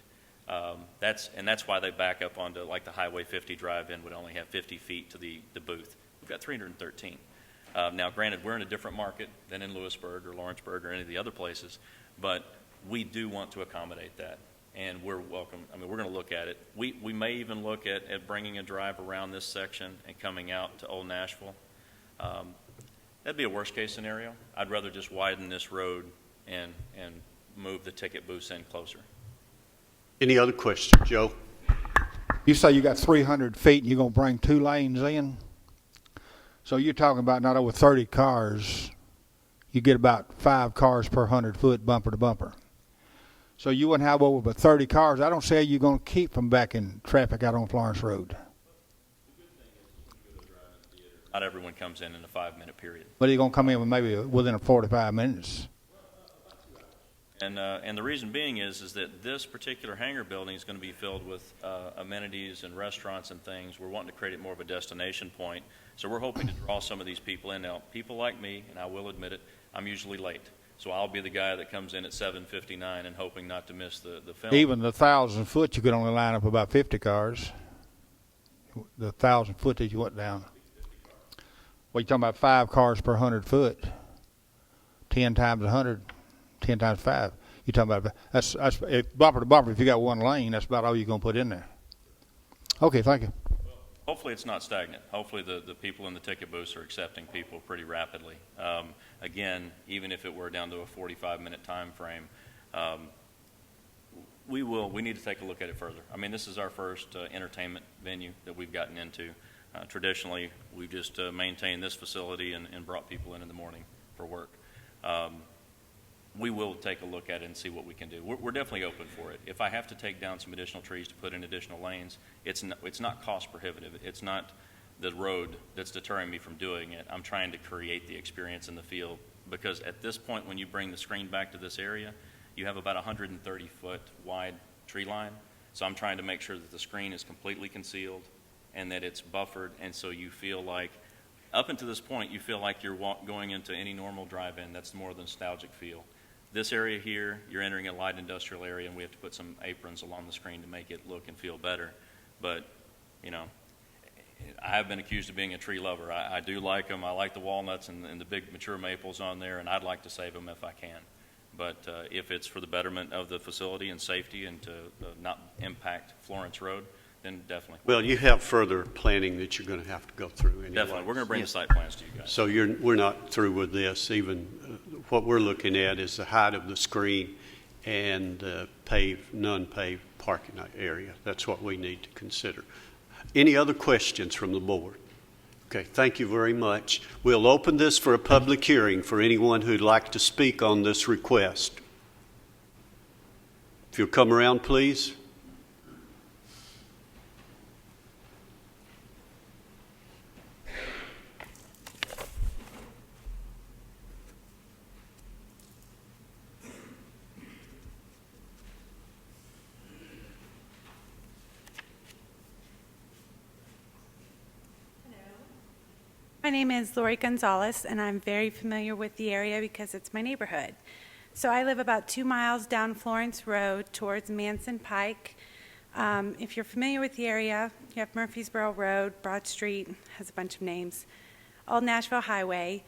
That's why they back up onto like the Highway 50 drive-in would only have 50 feet to the booth. We've got 313. Now, granted, we're in a different market than in Lewisburg or Lawrenceburg or any of the other places, but we do want to accommodate that, and we're welcome. I mean, we're going to look at it. We may even look at bringing a drive around this section and coming out to Old Nashville. That'd be a worst-case scenario. I'd rather just widen this road and move the ticket booths in closer. Any other questions, Joe? You say you got 300 feet and you're going to bring 2 lanes in? So you're talking about not over 30 cars. You get about 5 cars per 100 foot bumper to bumper. So you wouldn't have over but 30 cars. I don't see how you're going to keep from backing traffic out on Florence Road. Not everyone comes in a 5-minute period. But you're going to come in with maybe within 45 minutes. And the reason being is that this particular hangar building is going to be filled with amenities and restaurants and things. We're wanting to create it more of a destination point. So we're hoping to draw some of these people in. Now, people like me, and I will admit it, I'm usually late. So I'll be the guy that comes in at 7:59 and hoping not to miss the film. Even the 1,000 foot, you could only line up about 50 cars. The 1,000 foot that you went down. Well, you're talking about 5 cars per 100 foot. 10 times 100, 10 times 5. You're talking about that's if bumper to bumper. If you got 1 lane, that's about all you're gonna put in there. Okay, thank you. Hopefully it's not stagnant. Hopefully the people in the ticket booths are accepting people pretty rapidly. Again, even if it were down to a 45-minute time frame, we need to take a look at it further. I mean, this is our first entertainment venue that we've gotten into. Traditionally, we've just maintained this facility and brought people in the morning for work. We will take a look at it and see what we can do. We're definitely open for it. If I have to take down some additional trees to put in additional lanes, it's not cost prohibitive. It's not the road that's deterring me from doing it. I'm trying to create the experience in the field, because at this point, when you bring the screen back to this area, you have about 130-foot wide tree line. So I'm trying to make sure that the screen is completely concealed and that it's buffered, and so you feel like, up until this point, you feel like you're going into any normal drive-in. That's more the nostalgic feel. This area here, you're entering a light industrial area, and we have to put some aprons along the screen to make it look and feel better. But, you know, I have been accused of being a tree lover. I do like them. I like the walnuts and the big mature maples on there, and I'd like to save them if I can. But if it's for the betterment of the facility and safety and to not impact Florence Road, then definitely. Well, you have further planning that you're going to have to go through anyway. Definitely. We're going to bring the site plans to you guys. So we're not through with this. Even what we're looking at is the height of the screen and non-paved parking area. That's what we need to consider. Any other questions from the board? Okay, thank you very much. We'll open this for a public hearing for anyone who'd like to speak on this request. If you'll come around, please. My name is Lori Gonzalez, and I'm very familiar with the area because it's my neighborhood. So I live about 2 miles down Florence Road towards Manson Pike. If you're familiar with the area, you have Murfreesboro Road, Broad Street, has a bunch of names, Old Nashville Highway,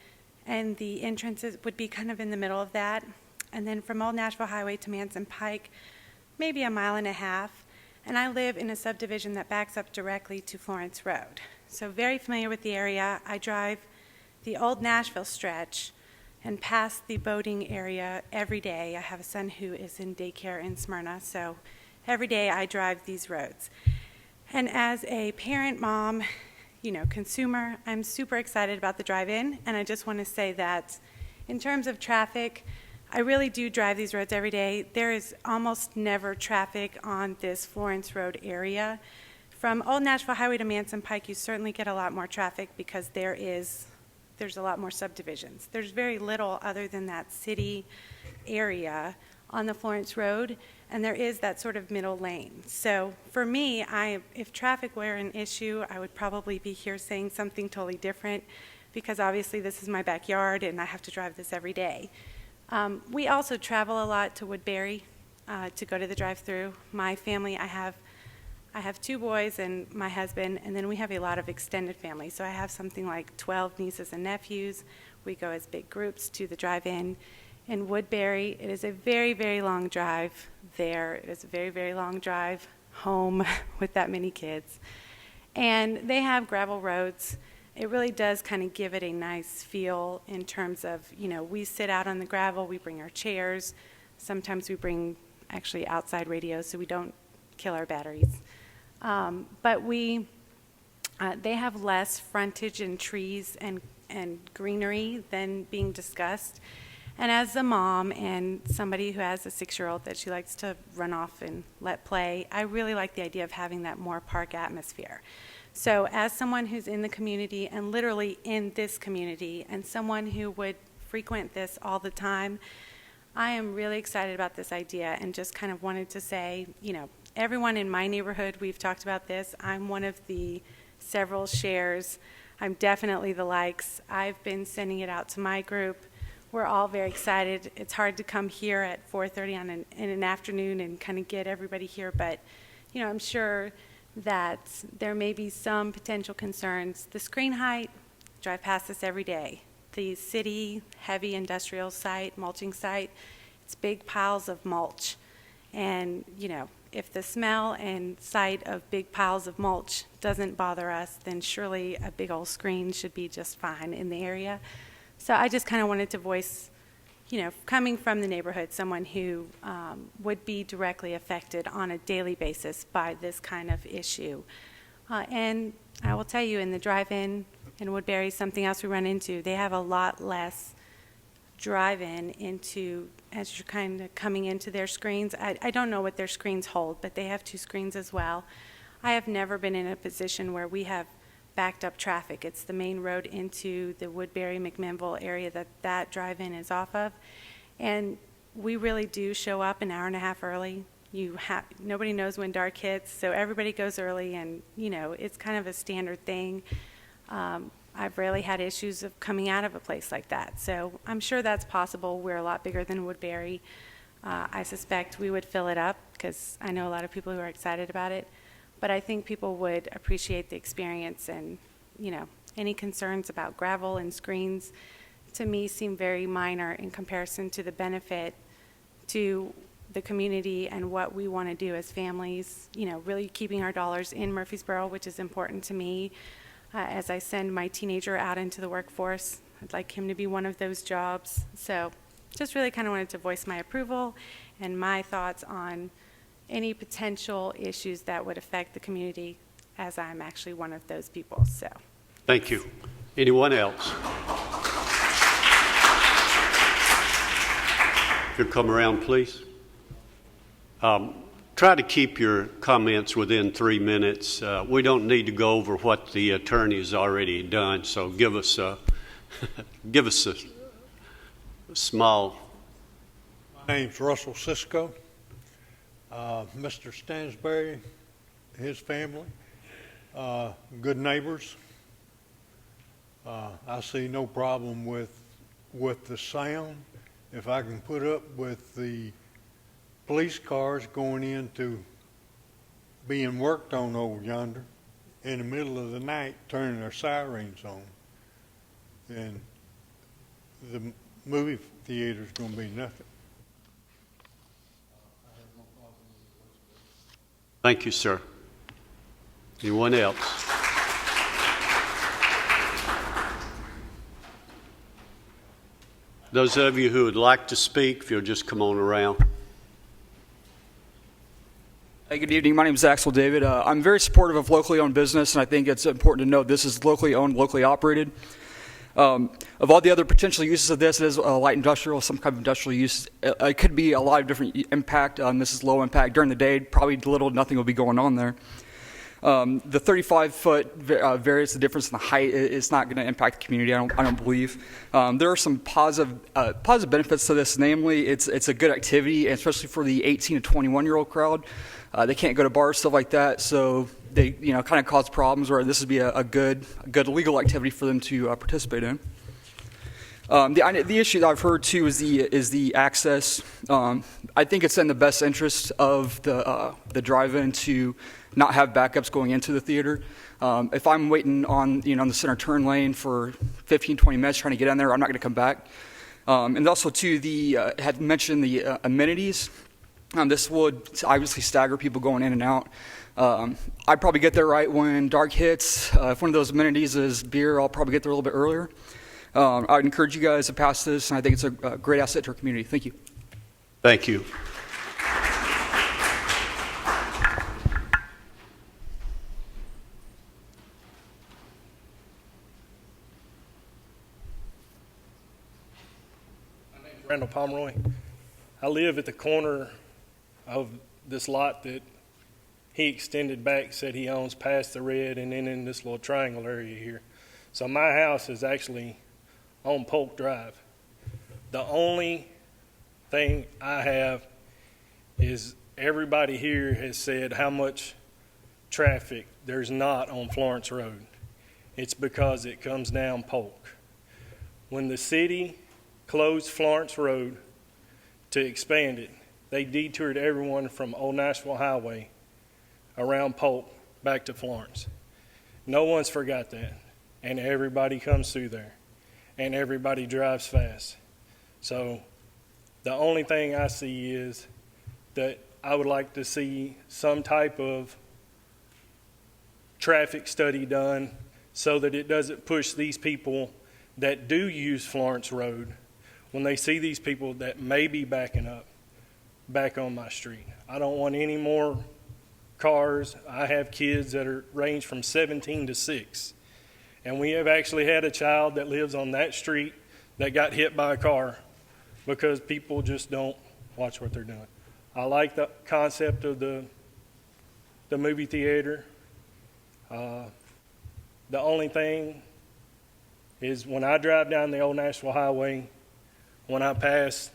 and the entrances would be kind of in the middle of that. And then from Old Nashville Highway to Manson Pike, maybe 1.5 miles. And I live in a subdivision that backs up directly to Florence Road. So very familiar with the area. I drive the Old Nashville stretch and pass the boating area every day. I have a son who is in daycare in Smyrna, so every day I drive these roads. And as a parent, mom, consumer, I'm super excited about the drive-in, and I just want to say that in terms of traffic, I really do drive these roads every day. There is almost never traffic on this Florence Road area. From Old Nashville Highway to Manson Pike, you certainly get a lot more traffic because there's a lot more subdivisions. There's very little other than that city area on the Florence Road, and there is that sort of middle lane. So for me, if traffic were an issue, I would probably be here saying something totally different because obviously this is my backyard and I have to drive this every day. We also travel a lot to Woodbury, to go to the drive-through. My family, I have 2 boys and my husband, and then we have a lot of extended family. So I have something like 12 nieces and nephews. We go as big groups to the drive-in in Woodbury. It is a very, very long drive there. It is a very, very long drive home with that many kids. And they have gravel roads. It really does kind of give it a nice feel in terms of, we sit out on the gravel, we bring our chairs. Sometimes we bring actually outside radios so we don't kill our batteries. But they have less frontage and trees and greenery than being discussed. And as a mom and somebody who has a 6-year-old that she likes to run off and let play, I really like the idea of having that more park atmosphere. So as someone who's in the community and literally in this community and someone who would frequent this all the time, I am really excited about this idea and just kind of wanted to say, everyone in my neighborhood, we've talked about this. I'm one of the several shares. I'm definitely the likes. I've been sending it out to my group. We're all very excited. It's hard to come here at 4:30 in an afternoon and kind of get everybody here, but I'm sure that there may be some potential concerns. The screen height, drive past this every day. The city heavy industrial site, mulching site, it's big piles of mulch. And, if the smell and sight of big piles of mulch doesn't bother us, then surely a big old screen should be just fine in the area. So I just kind of wanted to voice, coming from the neighborhood, someone who would be directly affected on a daily basis by this kind of issue. And I will tell you, in the drive-in in Woodbury, something else we run into, they have a lot less drive-in into, as you're kind of coming into their screens. I don't know what their screens hold, but they have 2 screens as well. I have never been in a position where we have backed up traffic. It's the main road into the Woodbury McMinnville area that drive-in is off of, and we really do show up an hour and a half early. Nobody knows when dark hits, so everybody goes early, and it's kind of a standard thing. I've rarely had issues of coming out of a place like that, so I'm sure that's possible. We're a lot bigger than Woodbury. I suspect we would fill it up because I know a lot of people who are excited about it. But I think people would appreciate the experience, and any concerns about gravel and screens to me seem very minor in comparison to the benefit to the community and what we want to do as families, really keeping our dollars in Murfreesboro, which is important to me. As I send my teenager out into the workforce, I'd like him to be one of those jobs. So just really kind of wanted to voice my approval and my thoughts on any potential issues that would affect the community, as I'm actually one of those people. So, thank you. Anyone else? If you'll come around, please. Try to keep your comments within 3 minutes. We don't need to go over what the attorney has already done, so give us a small. My name's Russell Cisco. Mr. Stansberry, his family, good neighbors. I see no problem with the sound. If I can put up with the police cars going into being worked on over yonder in the middle of the night, turning their sirens on, then the movie theater's going to be nothing. Thank you, sir. Anyone else? Those of you who would like to speak, if you'll just come on around. Hey, good evening. My name is Axel David. I'm very supportive of locally owned business, and I think it's important to note this is locally owned, locally operated. Of all the other potential uses of this, it is light industrial, some kind of industrial use. It could be a lot of different impact. This is low impact. During the day, probably little to nothing will be going on there. The 35-foot varies the difference in the height. It's not going to impact the community, I don't believe. There are some positive benefits to this. Namely, it's a good activity, especially for the 18 to 21-year-old crowd. They can't go to bars, stuff like that, so they kind of cause problems. Where this would be a good legal activity for them to participate in. The issue that I've heard too is the access. I think it's in the best interest of the drive-in to not have backups going into the theater. If I'm waiting on on the center turn lane for 15, 20 minutes trying to get in there, I'm not going to come back. And also, too, had mentioned the amenities. This would obviously stagger people going in and out. I'd probably get there right when dark hits. If one of those amenities is beer, I'll probably get there a little bit earlier. I would encourage you guys to pass this, and I think it's a great asset to our community. Thank you. Thank you. Randall Pomeroy. I live at the corner of this lot that he extended back, said he owns past the red and then in this little triangle area here. So my house is actually on Polk Drive. The only thing I have is everybody here has said how much traffic there's not on Florence Road. It's because it comes down Polk. When the city closed Florence Road to expand it, they detoured everyone from Old Nashville Highway around Polk back to Florence. No one's forgot that, and everybody comes through there, and everybody drives fast. So the only thing I see is that I would like to see some type of traffic study done so that it doesn't push these people that do use Florence Road when they see these people that may be backing up back on my street. I don't want any more cars. I have kids that range from 17 to 6. And we have actually had a child that lives on that street that got hit by a car because people just don't watch what they're doing. I like the concept of the movie theater. The only thing is when I drive down the Old Nashville Highway, when I pass,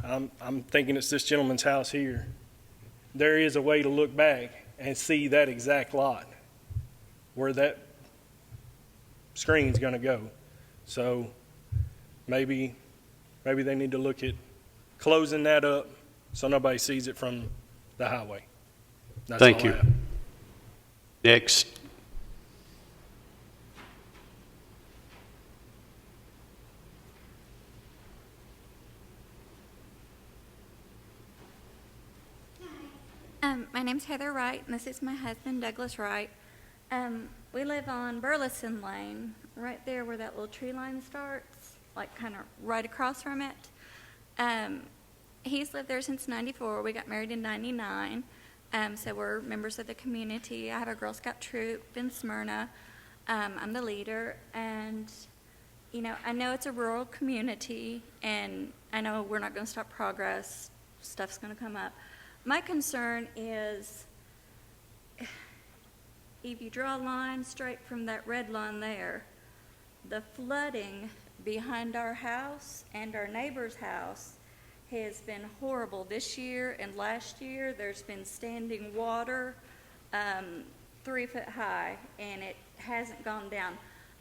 I'm thinking it's this gentleman's house here. There is a way to look back and see that exact lot where that screen's going to go. So maybe they need to look at closing that up so nobody sees it from the highway. That's Thank all I you. have. Next. My name's Heather Wright, and this is my husband, Douglas Wright. We live on Burleson Lane, right there where that little tree line starts, like kind of right across from it. He's lived there since '94. We got married in '99, so we're members of the community. I have a Girl Scout troop in Smyrna. I'm the leader, and I know it's a rural community, and I know we're not going to stop progress. Stuff's going to come up. My concern is if you draw a line straight from that red line there, the flooding behind our house and our neighbor's house has been horrible this year and last year. There's been standing water 3 foot high, and it hasn't gone down.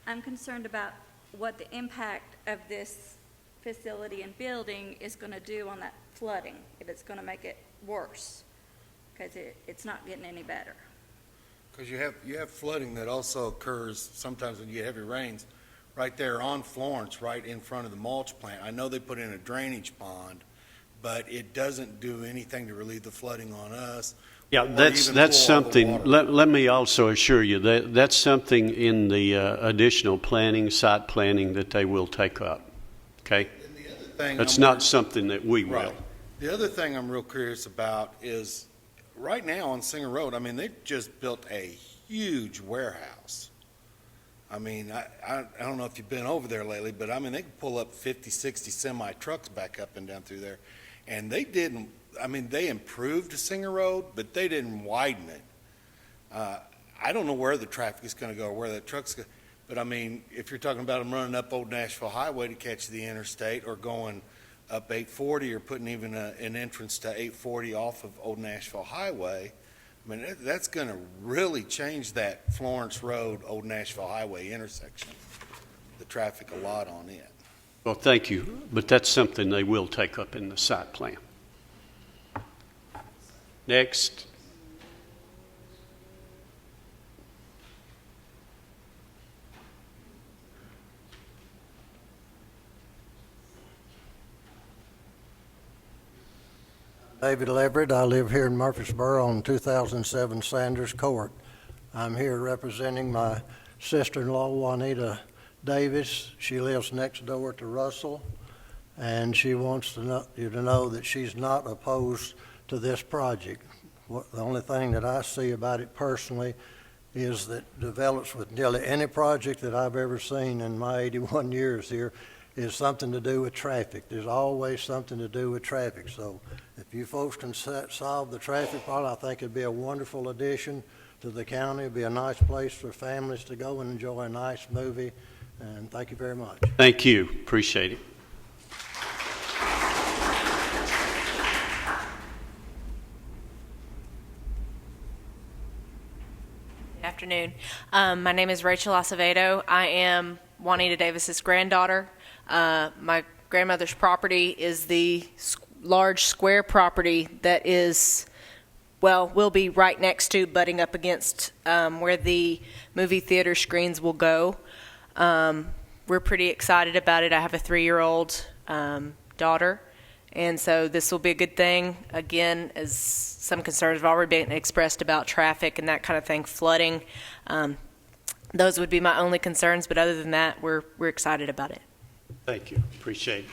I'm concerned about what the impact of this facility and building is going to do on that flooding, if it's going to make it worse, because it's not getting any better. Because you have flooding that also occurs sometimes when you get heavy rains right there on Florence, right in front of the mulch plant. I know they put in a drainage pond, but it doesn't do anything to relieve the flooding on us. Yeah, that's something. Let me also assure you that that's something in the additional planning, site planning, that they will take up. Okay, that's not something that we will. The other thing I'm real curious about is right now on Singer Road, I mean, they've just built a huge warehouse. I mean, I don't know if you've been over there lately, but I mean, they can pull up 50, 60 semi trucks back up and down through there. And they didn't, I mean, they improved Singer Road, but they didn't widen it. I don't know where the traffic is going to go or where the truck's going to, but I mean, if you're talking about them running up Old Nashville Highway to catch the interstate or going up 840 or putting even an entrance to 840 off of Old Nashville Highway, I mean, that's going to really change that Florence Road, Old Nashville Highway intersection, the traffic a lot on it. Well, thank you, but that's something they will take up in the site plan. Next. David Leverett. I live here in Murfreesboro on 2007 Sanders Court. I'm here representing my sister-in-law, Juanita Davis. She lives next door to Russell, and she wants you to know that she's not opposed to this project. The only thing that I see about it personally is that develops with nearly any project that I've ever seen in my 81 years here is something to do with traffic. There's always something to do with traffic. So if you folks can solve the traffic problem, I think it'd be a wonderful addition to the county. It'd be a nice place for families to go and enjoy a nice movie. And thank you very much. Thank you. Appreciate it. Good afternoon. My name is Rachel Acevedo. I am Juanita Davis's granddaughter. My grandmother's property is the large square property that is, well, will be right next to, butting up against where the movie theater screens will go. We're pretty excited about it. I have a 3-year-old daughter, and so this will be a good thing. Again, as some concerns have already been expressed about traffic and that kind of thing, flooding, those would be my only concerns, but other than that, we're excited about it. Thank you. Appreciate it.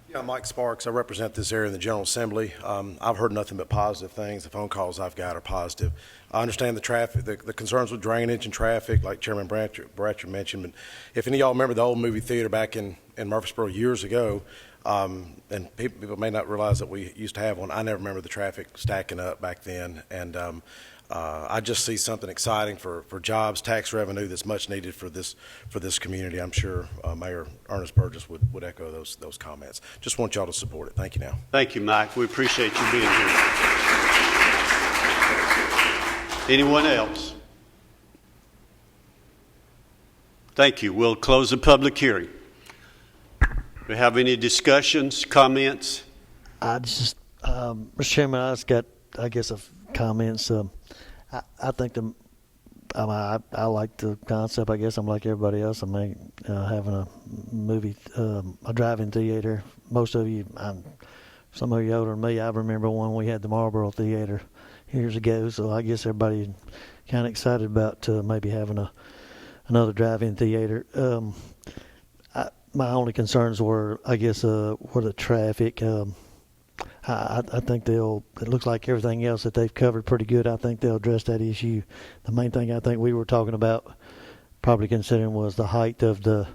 Yeah, I'm Mike Sparks. I represent this area in the General Assembly. I've heard nothing but positive things. The phone calls I've got are positive. I understand the traffic, the concerns with drainage and traffic, like Chairman Bratcher mentioned. But if any of y'all remember the old movie theater back in Murfreesboro years ago, and people may not realize that we used to have one. I never remember the traffic stacking up back then. And I just see something exciting for jobs, tax revenue that's much needed for this community. I'm sure Mayor Ernest Burgess would echo those comments. Just want y'all to support it. Thank you now. Thank you, Mike. We appreciate you being here. Anyone else? Thank you. We'll close the public hearing. Do we have any discussions, comments? I just, Mr. Chairman, I just got, I guess, comments. I think I like the concept. I guess I'm like everybody else. I mean, having a movie, a drive-in theater. Most of you, some of you older than me, I remember when we had the Marlboro Theater years ago. So I guess everybody's kind of excited about maybe having another drive-in theater. My only concerns were, I guess, were the traffic. I think it looks like everything else that they've covered pretty good. I think they'll address that issue. The main thing I think we were talking about, probably considering, was the height of the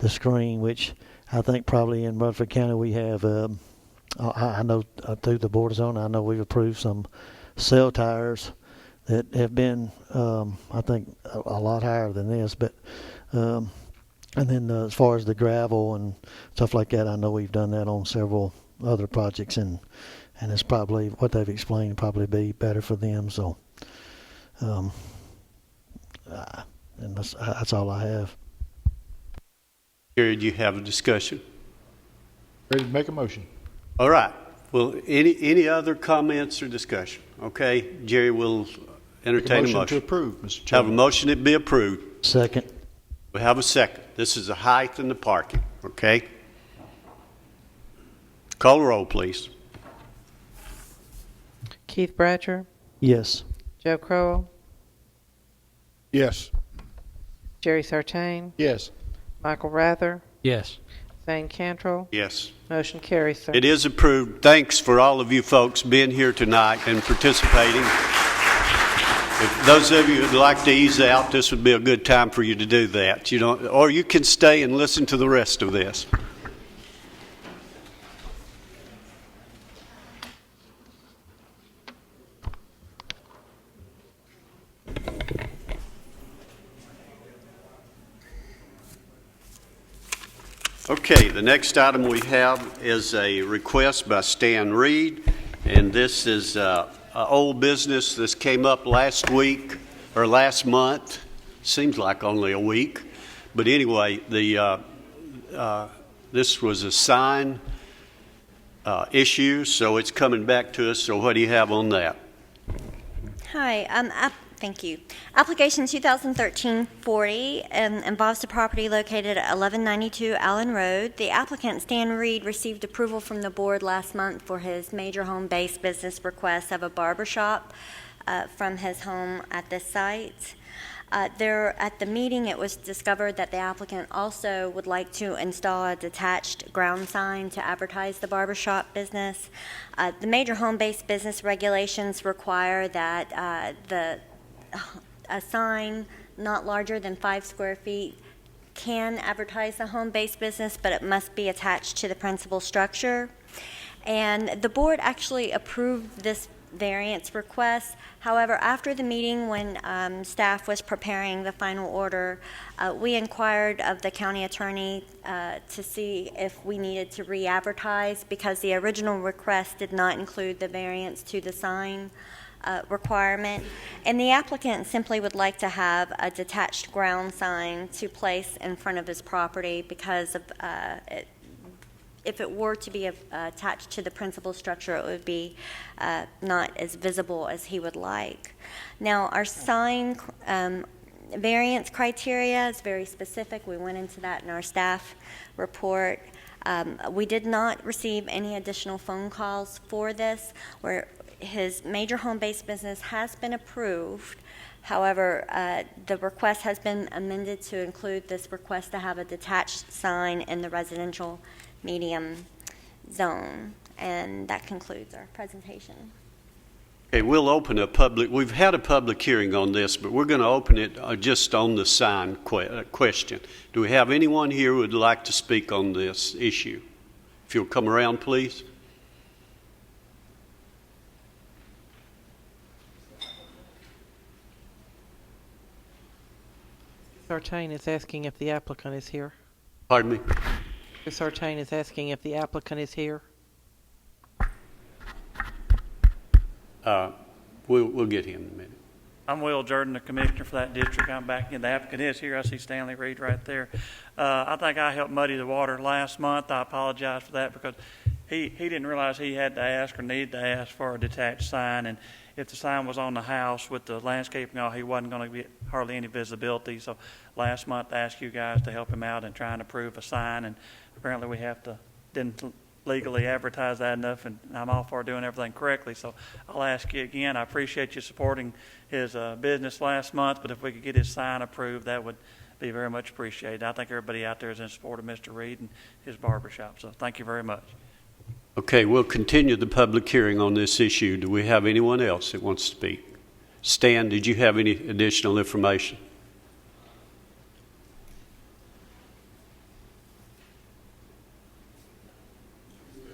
screen, which I think probably in Rutherford County we have, I know through the Board of Zoning, I know we've approved some cell tires that have been, I think, a lot higher than this. But and then as far as the gravel and stuff like that, I know we've done that on several other projects, and it's probably what they've explained probably be better for them. So, and that's all I have. Jerry, do you have a discussion? Ready to make a motion. All right. Well, any other comments or discussion? Okay, Jerry will entertain a motion to approve, Mr. Have Chairman. a motion that be approved. Second. We have a second. This is the height and the parking. Okay. Call the roll, please. Keith Bratcher, Yes. Joe Crowell, Yes. Jerry Sartain, Yes. Michael Rather, Yes. Zane Cantrell. Yes. Motion carries, sir. It is approved. Thanks for all of you folks being here tonight and participating. If those of you who'd like to ease out, this would be a good time for you to do that. Or you can stay and listen to the rest of this. Okay, the next item we have is a request by Stan Reed, and this is old business. This came up last week or last month. Seems like only a week, but anyway, the this was a sign issue, so it's coming back to us. So what do you have on that? Hi, thank you. Application 2013-40 involves the property located at 1192 Allen Road. The applicant, Stan Reed, received approval from the board last month for his major home-based business request of a barber shop from his home at this site. At the meeting, it was discovered that the applicant also would like to install a detached ground sign to advertise the barbershop business. The major home-based business regulations require that a sign not larger than 5 square feet can advertise the home-based business, but it must be attached to the principal structure. And the board actually approved this variance request. However, after the meeting, when staff was preparing the final order, we inquired of the county attorney to see if we needed to re-advertise, because the original request did not include the variance to the sign requirement, and the applicant simply would like to have a detached ground sign to place in front of his property, because of if it were to be attached to the principal structure, it would be not as visible as he would like. Now, our sign variance criteria is very specific. We went into that in our staff report. We did not receive any additional phone calls for this, where his major home-based business has been approved. However, the request has been amended to include this request to have a detached sign in the residential medium zone. And that concludes our presentation. Okay, we'll open we've had a public hearing on this, but we're going to open it just on the sign question. Do we have anyone here who would like to speak on this issue? If you'll come around, please. Sartain is asking if the applicant is here. Pardon me? Sartain is asking if the applicant is here. We'll get him in a minute. I'm Will Jordan, the commissioner for that district. I'm back in. The applicant is here. I see Stanley Reed right there. I think I helped muddy the water last month. I apologize for that, because he didn't realize he had to ask or needed to ask for a detached sign, and if the sign was on the house with the landscaping, he wasn't going to get hardly any visibility. So last month I asked you guys to help him out in trying to approve a sign, and apparently we didn't legally advertise that enough, and I'm all for doing everything correctly. So I'll ask you again. I appreciate you supporting his business last month, but if we could get his sign approved, that would be very much appreciated. I think everybody out there is in support of Mr. Reed and his barbershop. So thank you very much. Okay, we'll continue the public hearing on this issue. Do we have anyone else that wants to speak? Stan, did you have any additional information?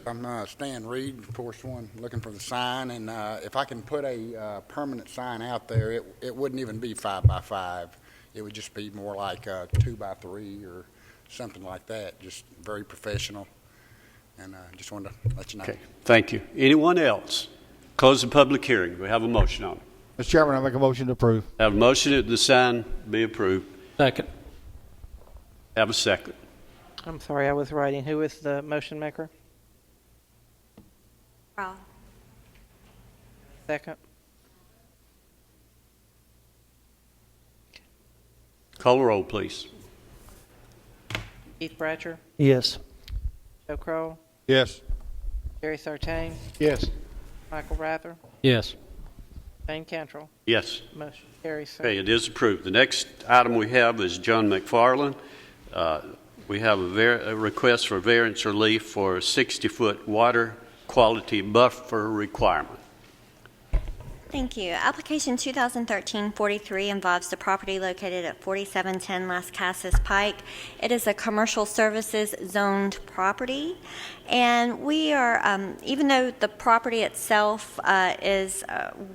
I'm Stan Reed, of course, one looking for the sign, and if I can put a permanent sign out there, it wouldn't even be 5 by 5. It would just be more like 2 by 3 or something like that. Just very professional, and just wanted to let you know. Okay, thank you. Anyone else? Close the public hearing. We have a motion on it. Mr. Chairman, I make a motion to approve. Have a motion that the sign be approved. Second. Have a second. I'm sorry, I was writing. Who is the motion maker? Rowell. Second. Call the roll, please. Keith Bratcher, Yes. Joe Crowell, Yes. Jerry Sartain, Yes. Michael Rather, Yes. Shane Cantrell. Yes. Motion carries, sir. Okay, it is approved. The next item we have is John McFarland. We have a request for variance relief for a 60-foot water quality buffer requirement. Thank you. Application 2013-43 involves the property located at 4710 Las Casas Pike. It is a commercial services zoned property, and we are, even though the property itself is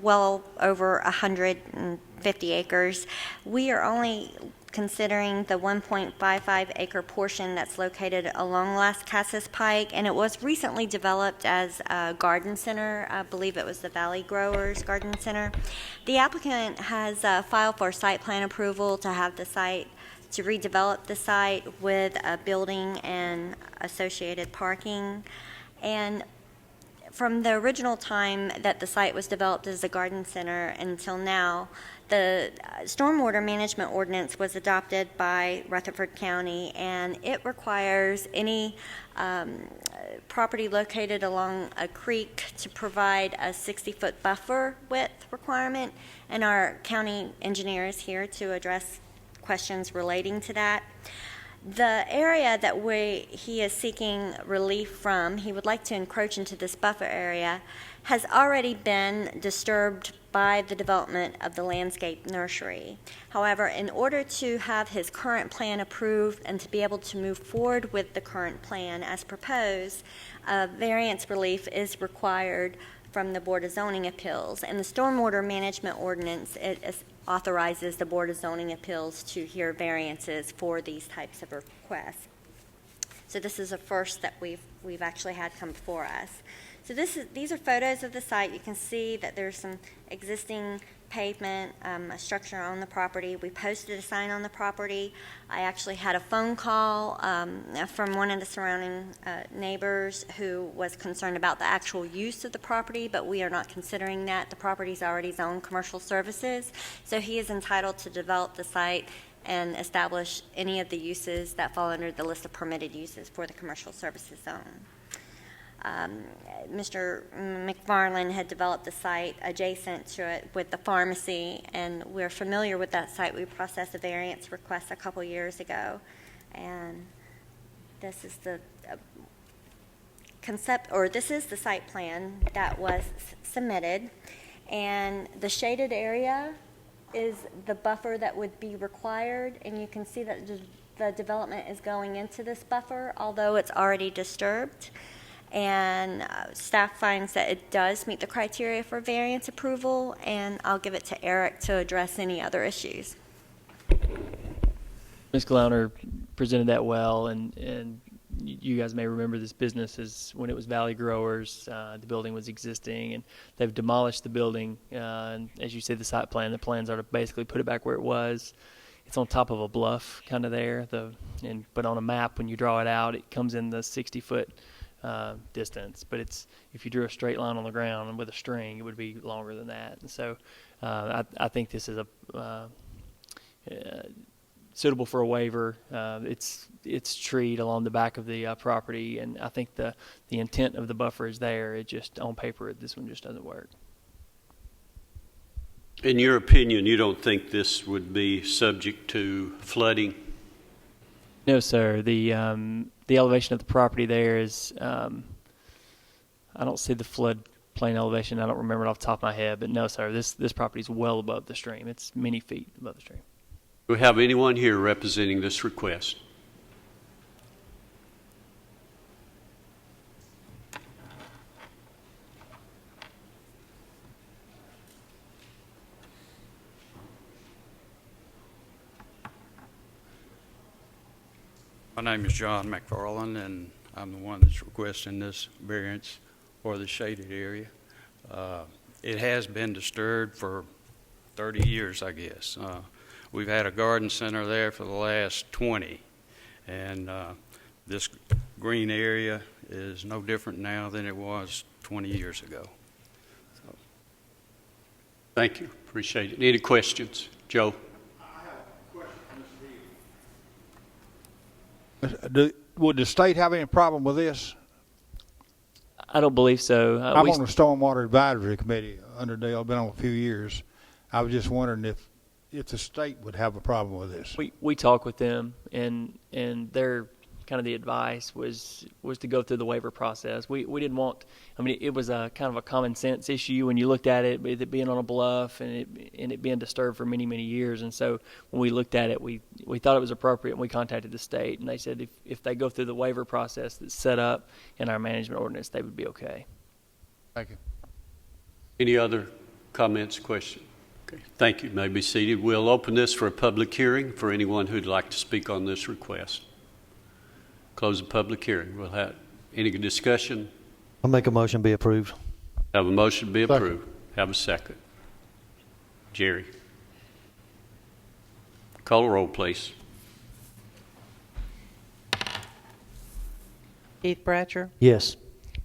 well over 150 acres, we are only considering the 1.55 acre portion that's located along Las Casas Pike, and it was recently developed as a garden center. I believe it was the Valley Growers Garden Center. The applicant has filed for site plan approval to have the site to redevelop the site with a building and associated parking. And from the original time that the site was developed as a garden center until now, the stormwater management ordinance was adopted by Rutherford County, and it requires any property located along a creek to provide a 60-foot buffer width requirement, and our county engineer is here to address questions relating to that. The area that he is seeking relief from, he would like to encroach into this buffer area, has already been disturbed by the development of the landscape nursery. However, in order to have his current plan approved and to be able to move forward with the current plan as proposed, variance relief is required from the Board of Zoning Appeals. And the Stormwater Management Ordinance, authorizes the Board of Zoning Appeals to hear variances for these types of requests. So this is a first that we've actually had come before us. So these are photos of the site. You can see that there's some existing pavement, a structure on the property. We posted a sign on the property. I actually had a phone call from one of the surrounding neighbors who was concerned about the actual use of the property, but we are not considering that. The property's already zoned commercial services, so he is entitled to develop the site and establish any of the uses that fall under the list of permitted uses for the commercial services zone. Mr. McFarland had developed the site adjacent to it with the pharmacy, and we're familiar with that site. We processed a variance request a couple years ago, and this is the this is the site plan that was submitted, and the shaded area is the buffer that would be required, and you can see that the development is going into this buffer, although it's already disturbed. And staff finds that it does meet the criteria for variance approval, and I'll give it to Eric to address any other issues. Ms. Glauner presented that well, and you guys may remember this business as when it was Valley Growers. The building was existing, and they've demolished the building. And as you say, the site plan, the plans are to basically put it back where it was. It's on top of a bluff, kind of there. But on a map, when you draw it out, it comes in the 60-foot distance, but if you drew a straight line on the ground and with a string, it would be longer than that. And so I think this is suitable for a waiver. It's treed along the back of the property, and I think the intent of the buffer is there. It just, on paper, this one just doesn't work. In your opinion, you don't think this would be subject to flooding? No, sir. The elevation of the property there is, I don't see the floodplain elevation. I don't remember it off the top of my head, but no, sir. This property is well above the stream. It's many feet above the stream. Do we have anyone here representing this request? My name is John McFarland, and I'm the one that's requesting this variance for the shaded area. It has been disturbed for 30 years, I guess. We've had a garden center there for the last 20, and this green area is no different now than it was 20 years ago. So. Thank you. Appreciate it. Any questions? Joe? Would the state have any problem with this? I don't believe so. I'm on the Stormwater Advisory Committee under Dale. I've been on a few years. I was just wondering if the state would have a problem with this. We talk with them, and their kind of the advice was to go through the waiver process. We didn't want. I mean, it was a kind of a common sense issue when you looked at it, with it being on a bluff and it being disturbed for many years. And so when we looked at it, we thought it was appropriate, and we contacted the state, and they said if they go through the waiver process that's set up in our management ordinance, they would be okay. Thank you. Any other comments, questions? Okay. Thank you. You may be seated. We'll open this for a public hearing for anyone who'd like to speak on this request. Close the public hearing. We'll have any discussion. I'll make a motion be approved. Have a motion to be approved. Have a second. Jerry. Call a roll, please. Keith Bratcher, Yes.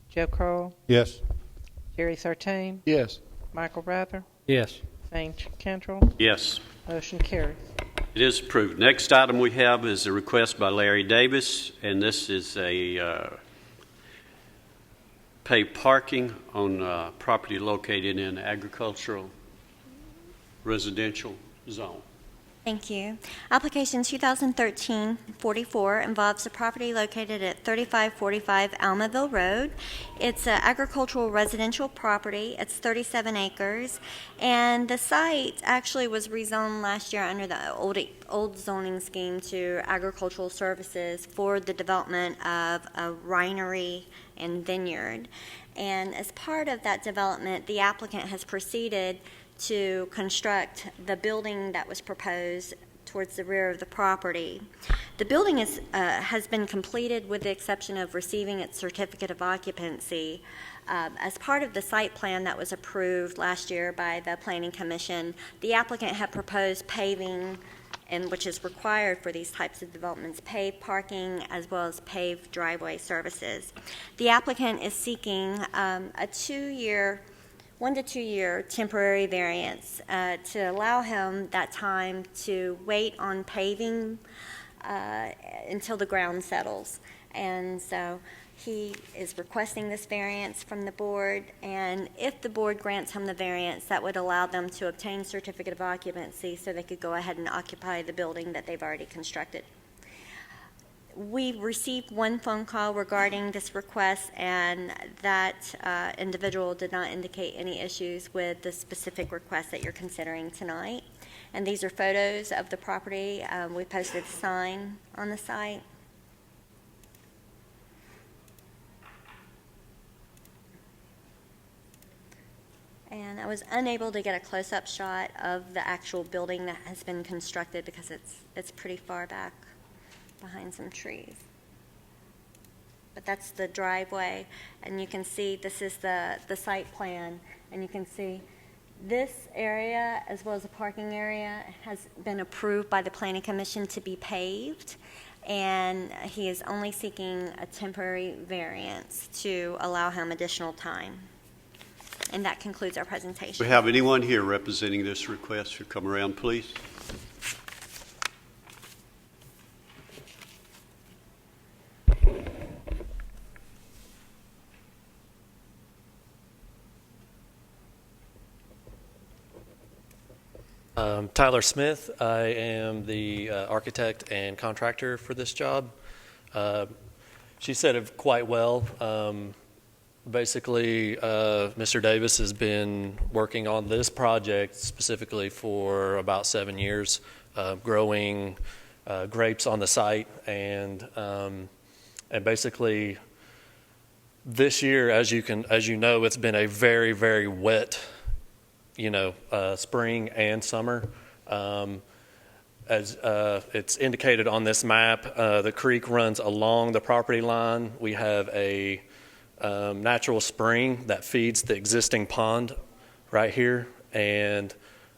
Joe Crowell, Yes. Jerry Sartain, Yes. Michael Rather, Yes. Zane Cantrell. Yes. Motion carries. It is approved. Next item we have is a request by Larry Davis, and this is a pay parking on property located in agricultural residential zone. Thank you. Application 2013-44 involves a property located at 3545 Almaville Road. It's an agricultural residential property. It's 37 acres. And the site actually was rezoned last year under the old zoning scheme to agricultural services for the development of a winery and vineyard. And as part of that development, the applicant has proceeded to construct the building that was proposed towards the rear of the property. The building has been completed with the exception of receiving its certificate of occupancy. As part of the site plan that was approved last year by the Planning Commission, the applicant had proposed paving, and which is required for these types of developments, paved parking as well as paved driveway services. The applicant is seeking a 1 to 2 year temporary variance to allow him that time to wait on paving until the ground settles. And so he is requesting this variance from the board, and if the board grants him the variance, that would allow them to obtain certificate of occupancy so they could go ahead and occupy the building that they've already constructed. We received one phone call regarding this request, and that individual did not indicate any issues with the specific request that you're considering tonight. And these are photos of the property. We posted a sign on the site. And I was unable to get a close-up shot of the actual building that has been constructed because it's pretty far back behind some trees. But that's the driveway, and you can see this is the site plan, and you can see this area as well as the parking area has been approved by the Planning Commission to be paved, and he is only seeking a temporary variance to allow him additional time. And that concludes our presentation. We have anyone here representing this request who come around, please? Tyler Smith. I am the architect and contractor for this job. She said it quite well. Basically, Mr. Davis has been working on this project specifically for about 7 years, growing grapes on the site, and basically this year, as you know, it's been a very, very wet, spring and summer. As it's indicated on this map, the creek runs along the property line. We have a natural spring that feeds the existing pond right here, and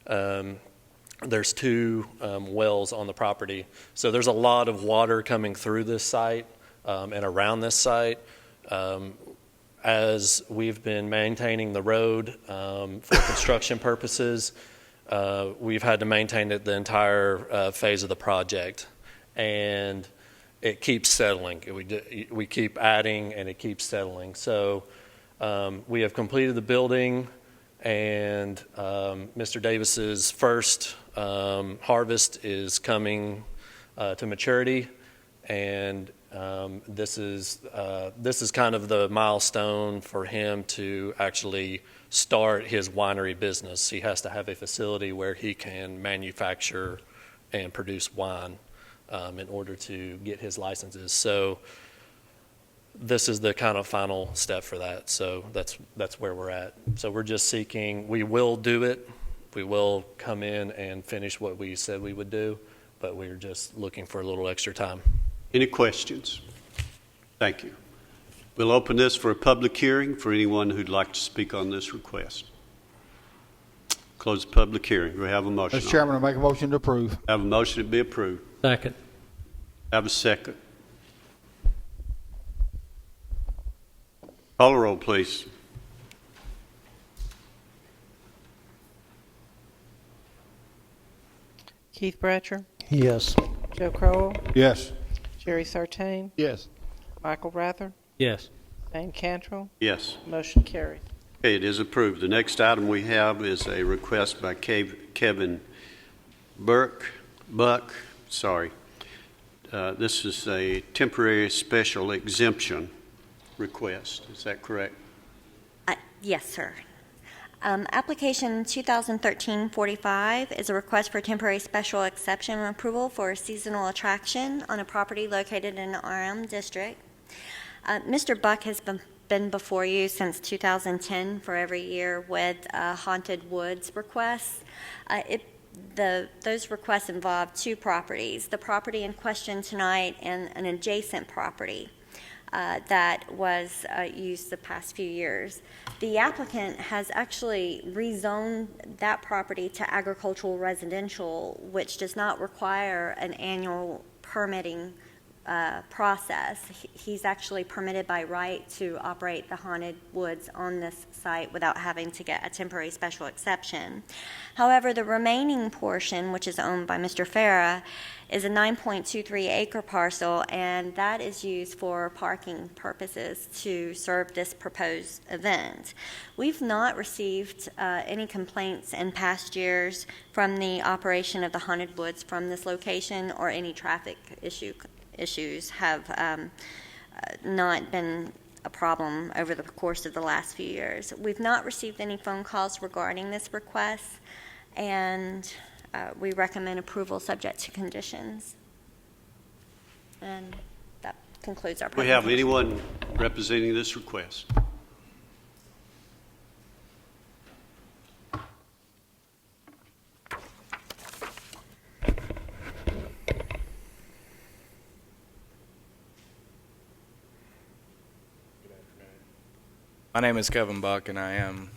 there's 2 wells on the property. So there's a lot of water coming through this site and around this site. As we've been maintaining the road for construction purposes, we've had to maintain it the entire phase of the project, and it keeps settling. We keep adding, and it keeps settling. So we have completed the building, and Mr. Davis's first harvest is coming to maturity, and this is kind of the milestone for him to actually start his winery business. He has to have a facility where he can manufacture and produce wine in order to get his licenses. So this is the kind of final step for that. So that's where we're at. So we're just seeking, we will do it. We will come in and finish what we said we would do, but we're just looking for a little extra time. Any questions? Thank you. We'll open this for a public hearing for anyone who'd like to speak on this request. Close the public hearing. We have a motion. Mr. Chairman, I make a motion to approve. Have a motion to be approved. Second. Have a second. Call the roll, please. Keith Bratcher, Yes. Joe Crowell, Yes. Jerry Sartain, Yes. Michael Rather, Yes. Zane Cantrell. Yes. Motion carried. Okay, it is approved. The next item we have is a request by Kevin Buck. This is a temporary special exemption request. Is that correct? Yes, sir. Application 2013-45 is a request for temporary special exception approval for a seasonal attraction on a property located in the RM district. Mr. Buck has been before you since 2010 for every year with Haunted Woods requests. Those requests involve two properties, the property in question tonight and an adjacent property that was used the past few years. The applicant has actually rezoned that property to agricultural residential, which does not require an annual permitting process. He's actually permitted by right to operate the Haunted Woods on this site without having to get a temporary special exception. However, the remaining portion, which is owned by Mr. Farah, is a 9.23 acre parcel, and that is used for parking purposes to serve this proposed event. We've not received any complaints in past years from the operation of the Haunted Woods from this location, or any traffic issues have not been a problem over the course of the last few years. We've not received any phone calls regarding this request, and we recommend approval subject to conditions. And that concludes our Do we have presentation. anyone representing this request? My name is Kevin Buck, and I am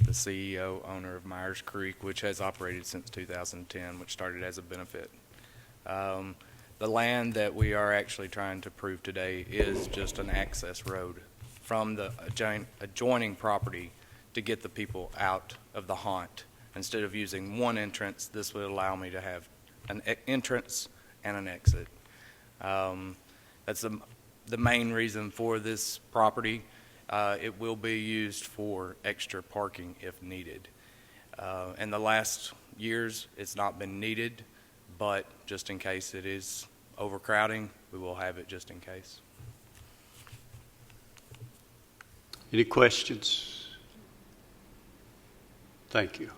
the CEO, owner of Myers Creek, which has operated since 2010, which started as a benefit. The land that we are actually trying to approve today is just an access road from the adjoining property to get the people out of the haunt. Instead of using one entrance, this would allow me to have an entrance and an exit. That's the main reason for this property. It will be used for extra parking if needed. In the last years, it's not been needed, but just in case it is overcrowding, we will have it just in case. Any questions? Thank you.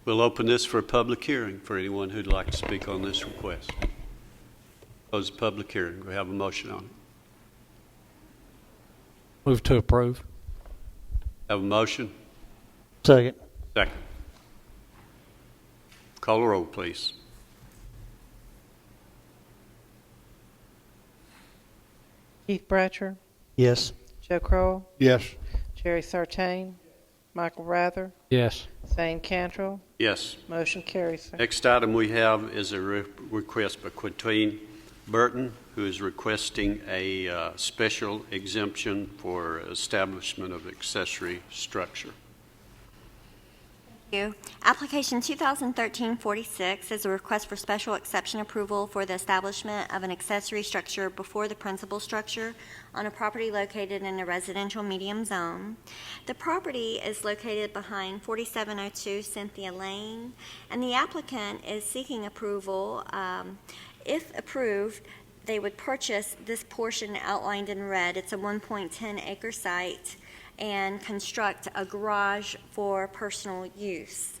We'll open this for a public hearing for anyone who'd like to speak on this request. Close the public hearing. We have a motion on it. Move to approve. Have a motion? Second. Second. Call the roll, please. Keith Bratcher, Yes. Joe Crowell, Yes. Jerry Sartain, Michael Rather, Yes. Zane Cantrell. Yes. Motion carries, sir. Next item we have is a request by Quintin Burton, who is requesting a special exemption for establishment of accessory structure. Thank you. Application 2013-46 is a request for special exception approval for the establishment of an accessory structure before the principal structure on a property located in a residential medium zone. The property is located behind 4702 Cynthia Lane, and the applicant is seeking approval. If approved, they would purchase this portion outlined in red. It's a 1.10 acre site, and construct a garage for personal use.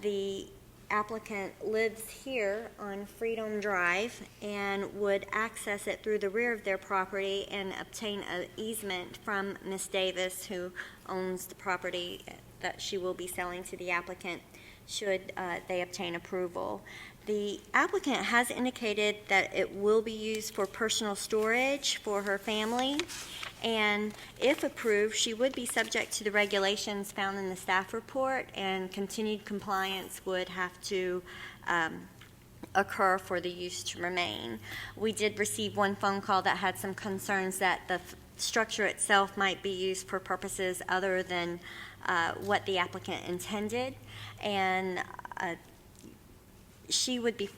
The applicant lives here on Freedom Drive and would access it through the rear of their property and obtain an easement from Ms. Davis, who owns the property that she will be selling to the applicant, should they obtain approval. The applicant has indicated that it will be used for personal storage for her family, and if approved, she would be subject to the regulations found in the staff report, and continued compliance would have to occur for the use to remain. We did receive one phone call that had some concerns that structure itself might be used for purposes other than what the applicant intended, and she would be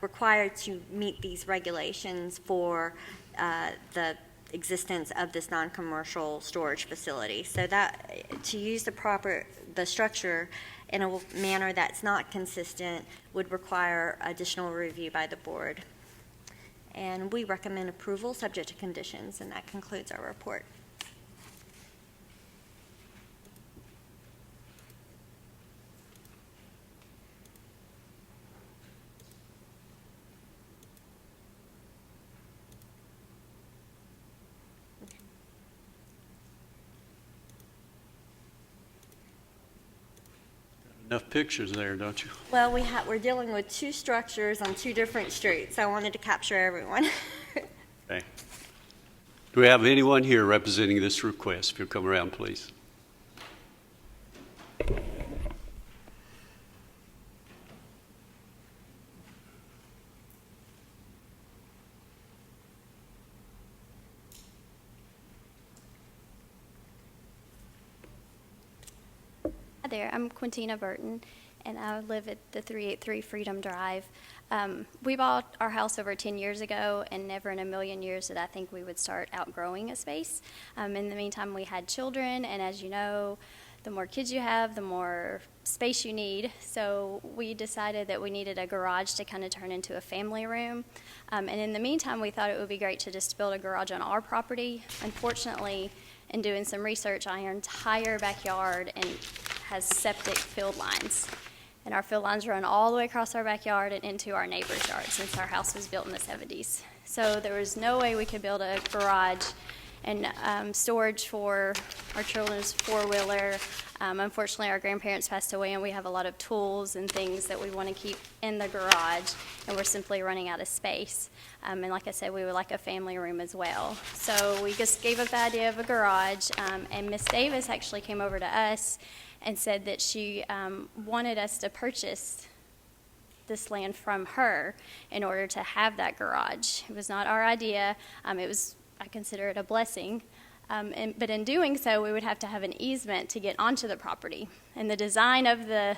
required to meet these regulations for the existence of this non-commercial storage facility. So that to use the structure in a manner that's not consistent would require additional review by the board. And we recommend approval subject to conditions, and that concludes our report. Enough pictures there, don't you? Well, we're dealing with two structures on two different streets. I wanted to capture everyone. Okay. Do we have anyone here representing this request? If you'll come around, please. Hi there, I'm Quintina Burton, and I live at the 383 Freedom Drive. We bought our house over 10 years ago, and never in a million years did I think we would start outgrowing a space. In the meantime, we had children, and as you know, the more kids you have, the more space you need. So we decided that we needed a garage to kind of turn into a family room. And in the meantime, we thought it would be great to just build a garage on our property. Unfortunately, in doing some research, our entire backyard has septic field lines. And our field lines run all the way across our backyard and into our neighbor's yard since our house was built in the 70s. So there was no way we could build a garage and storage for our children's four-wheeler. Unfortunately, our grandparents passed away, and we have a lot of tools and things that we want to keep in the garage, and we're simply running out of space. And like I said, we would like a family room as well. So we just gave up the idea of a garage, and Miss Davis actually came over to us and said that she wanted us to purchase this land from her in order to have that garage. It was not our idea. I consider it a blessing. But in doing so, we would have to have an easement to get onto the property. And the design of the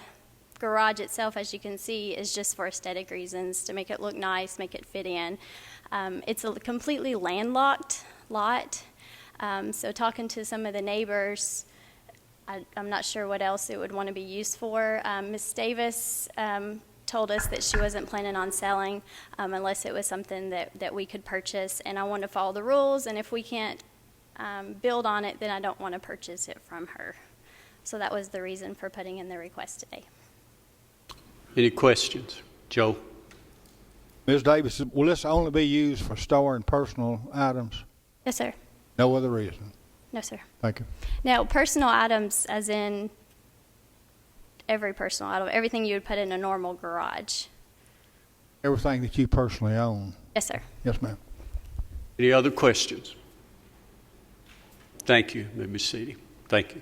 garage itself, as you can see, is just for aesthetic reasons, to make it look nice, make it fit in. It's a completely landlocked lot. So talking to some of the neighbors, I'm not sure what else it would want to be used for. Ms. Davis told us that she wasn't planning on selling unless it was something that we could purchase, and I want to follow the rules, and if we can't build on it, then I don't want to purchase it from her. So that was the reason for putting in the request today. Any questions? Joe? Ms. Davis, will this only be used for storing personal items? Yes, sir. No other reason? No, sir. Thank you. Now, personal items, as in every personal item, everything you would put in a normal garage. Everything that you personally own? Yes, sir. Yes, ma'am. Any other questions? Thank you, Ms. Seedy. Thank you.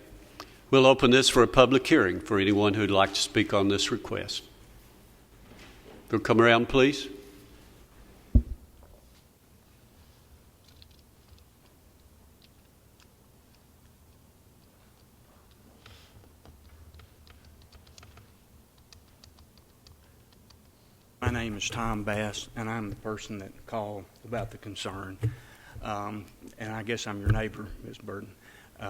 We'll open this for a public hearing for anyone who'd like to speak on this request. You'll come around, please. My name is Tom Bass, and I'm the person that called about the concern. And I guess I'm your neighbor, Ms. Burton.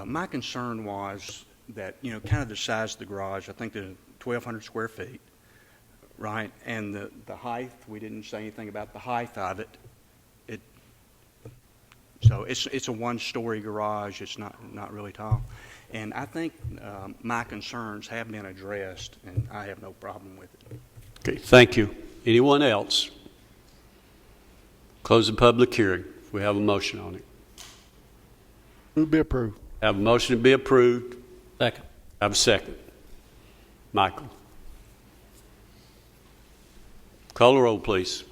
My concern was that, kind of the size of the garage, I think the 1,200 square feet, right? And the height, we didn't say anything about the height of it. So it's a one-story garage. It's not really tall. And I think my concerns have been addressed, and I have no problem with it. Okay, thank you. Anyone else? Close the public hearing. We have a motion on it. Move be approved. Have a motion to be approved. Second. Have a second. Michael. Call the roll, please.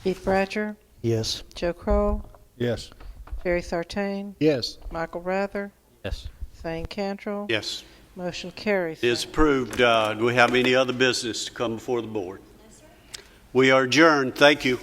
Keith Bratcher, Yes. Joe Kroll, Yes. Jerry Sartain, Yes. Michael Rather, Yes. Thane Cantrell. Yes. Motion carries. It is approved. Do we have any other business to come before the board? We are adjourned. Thank you.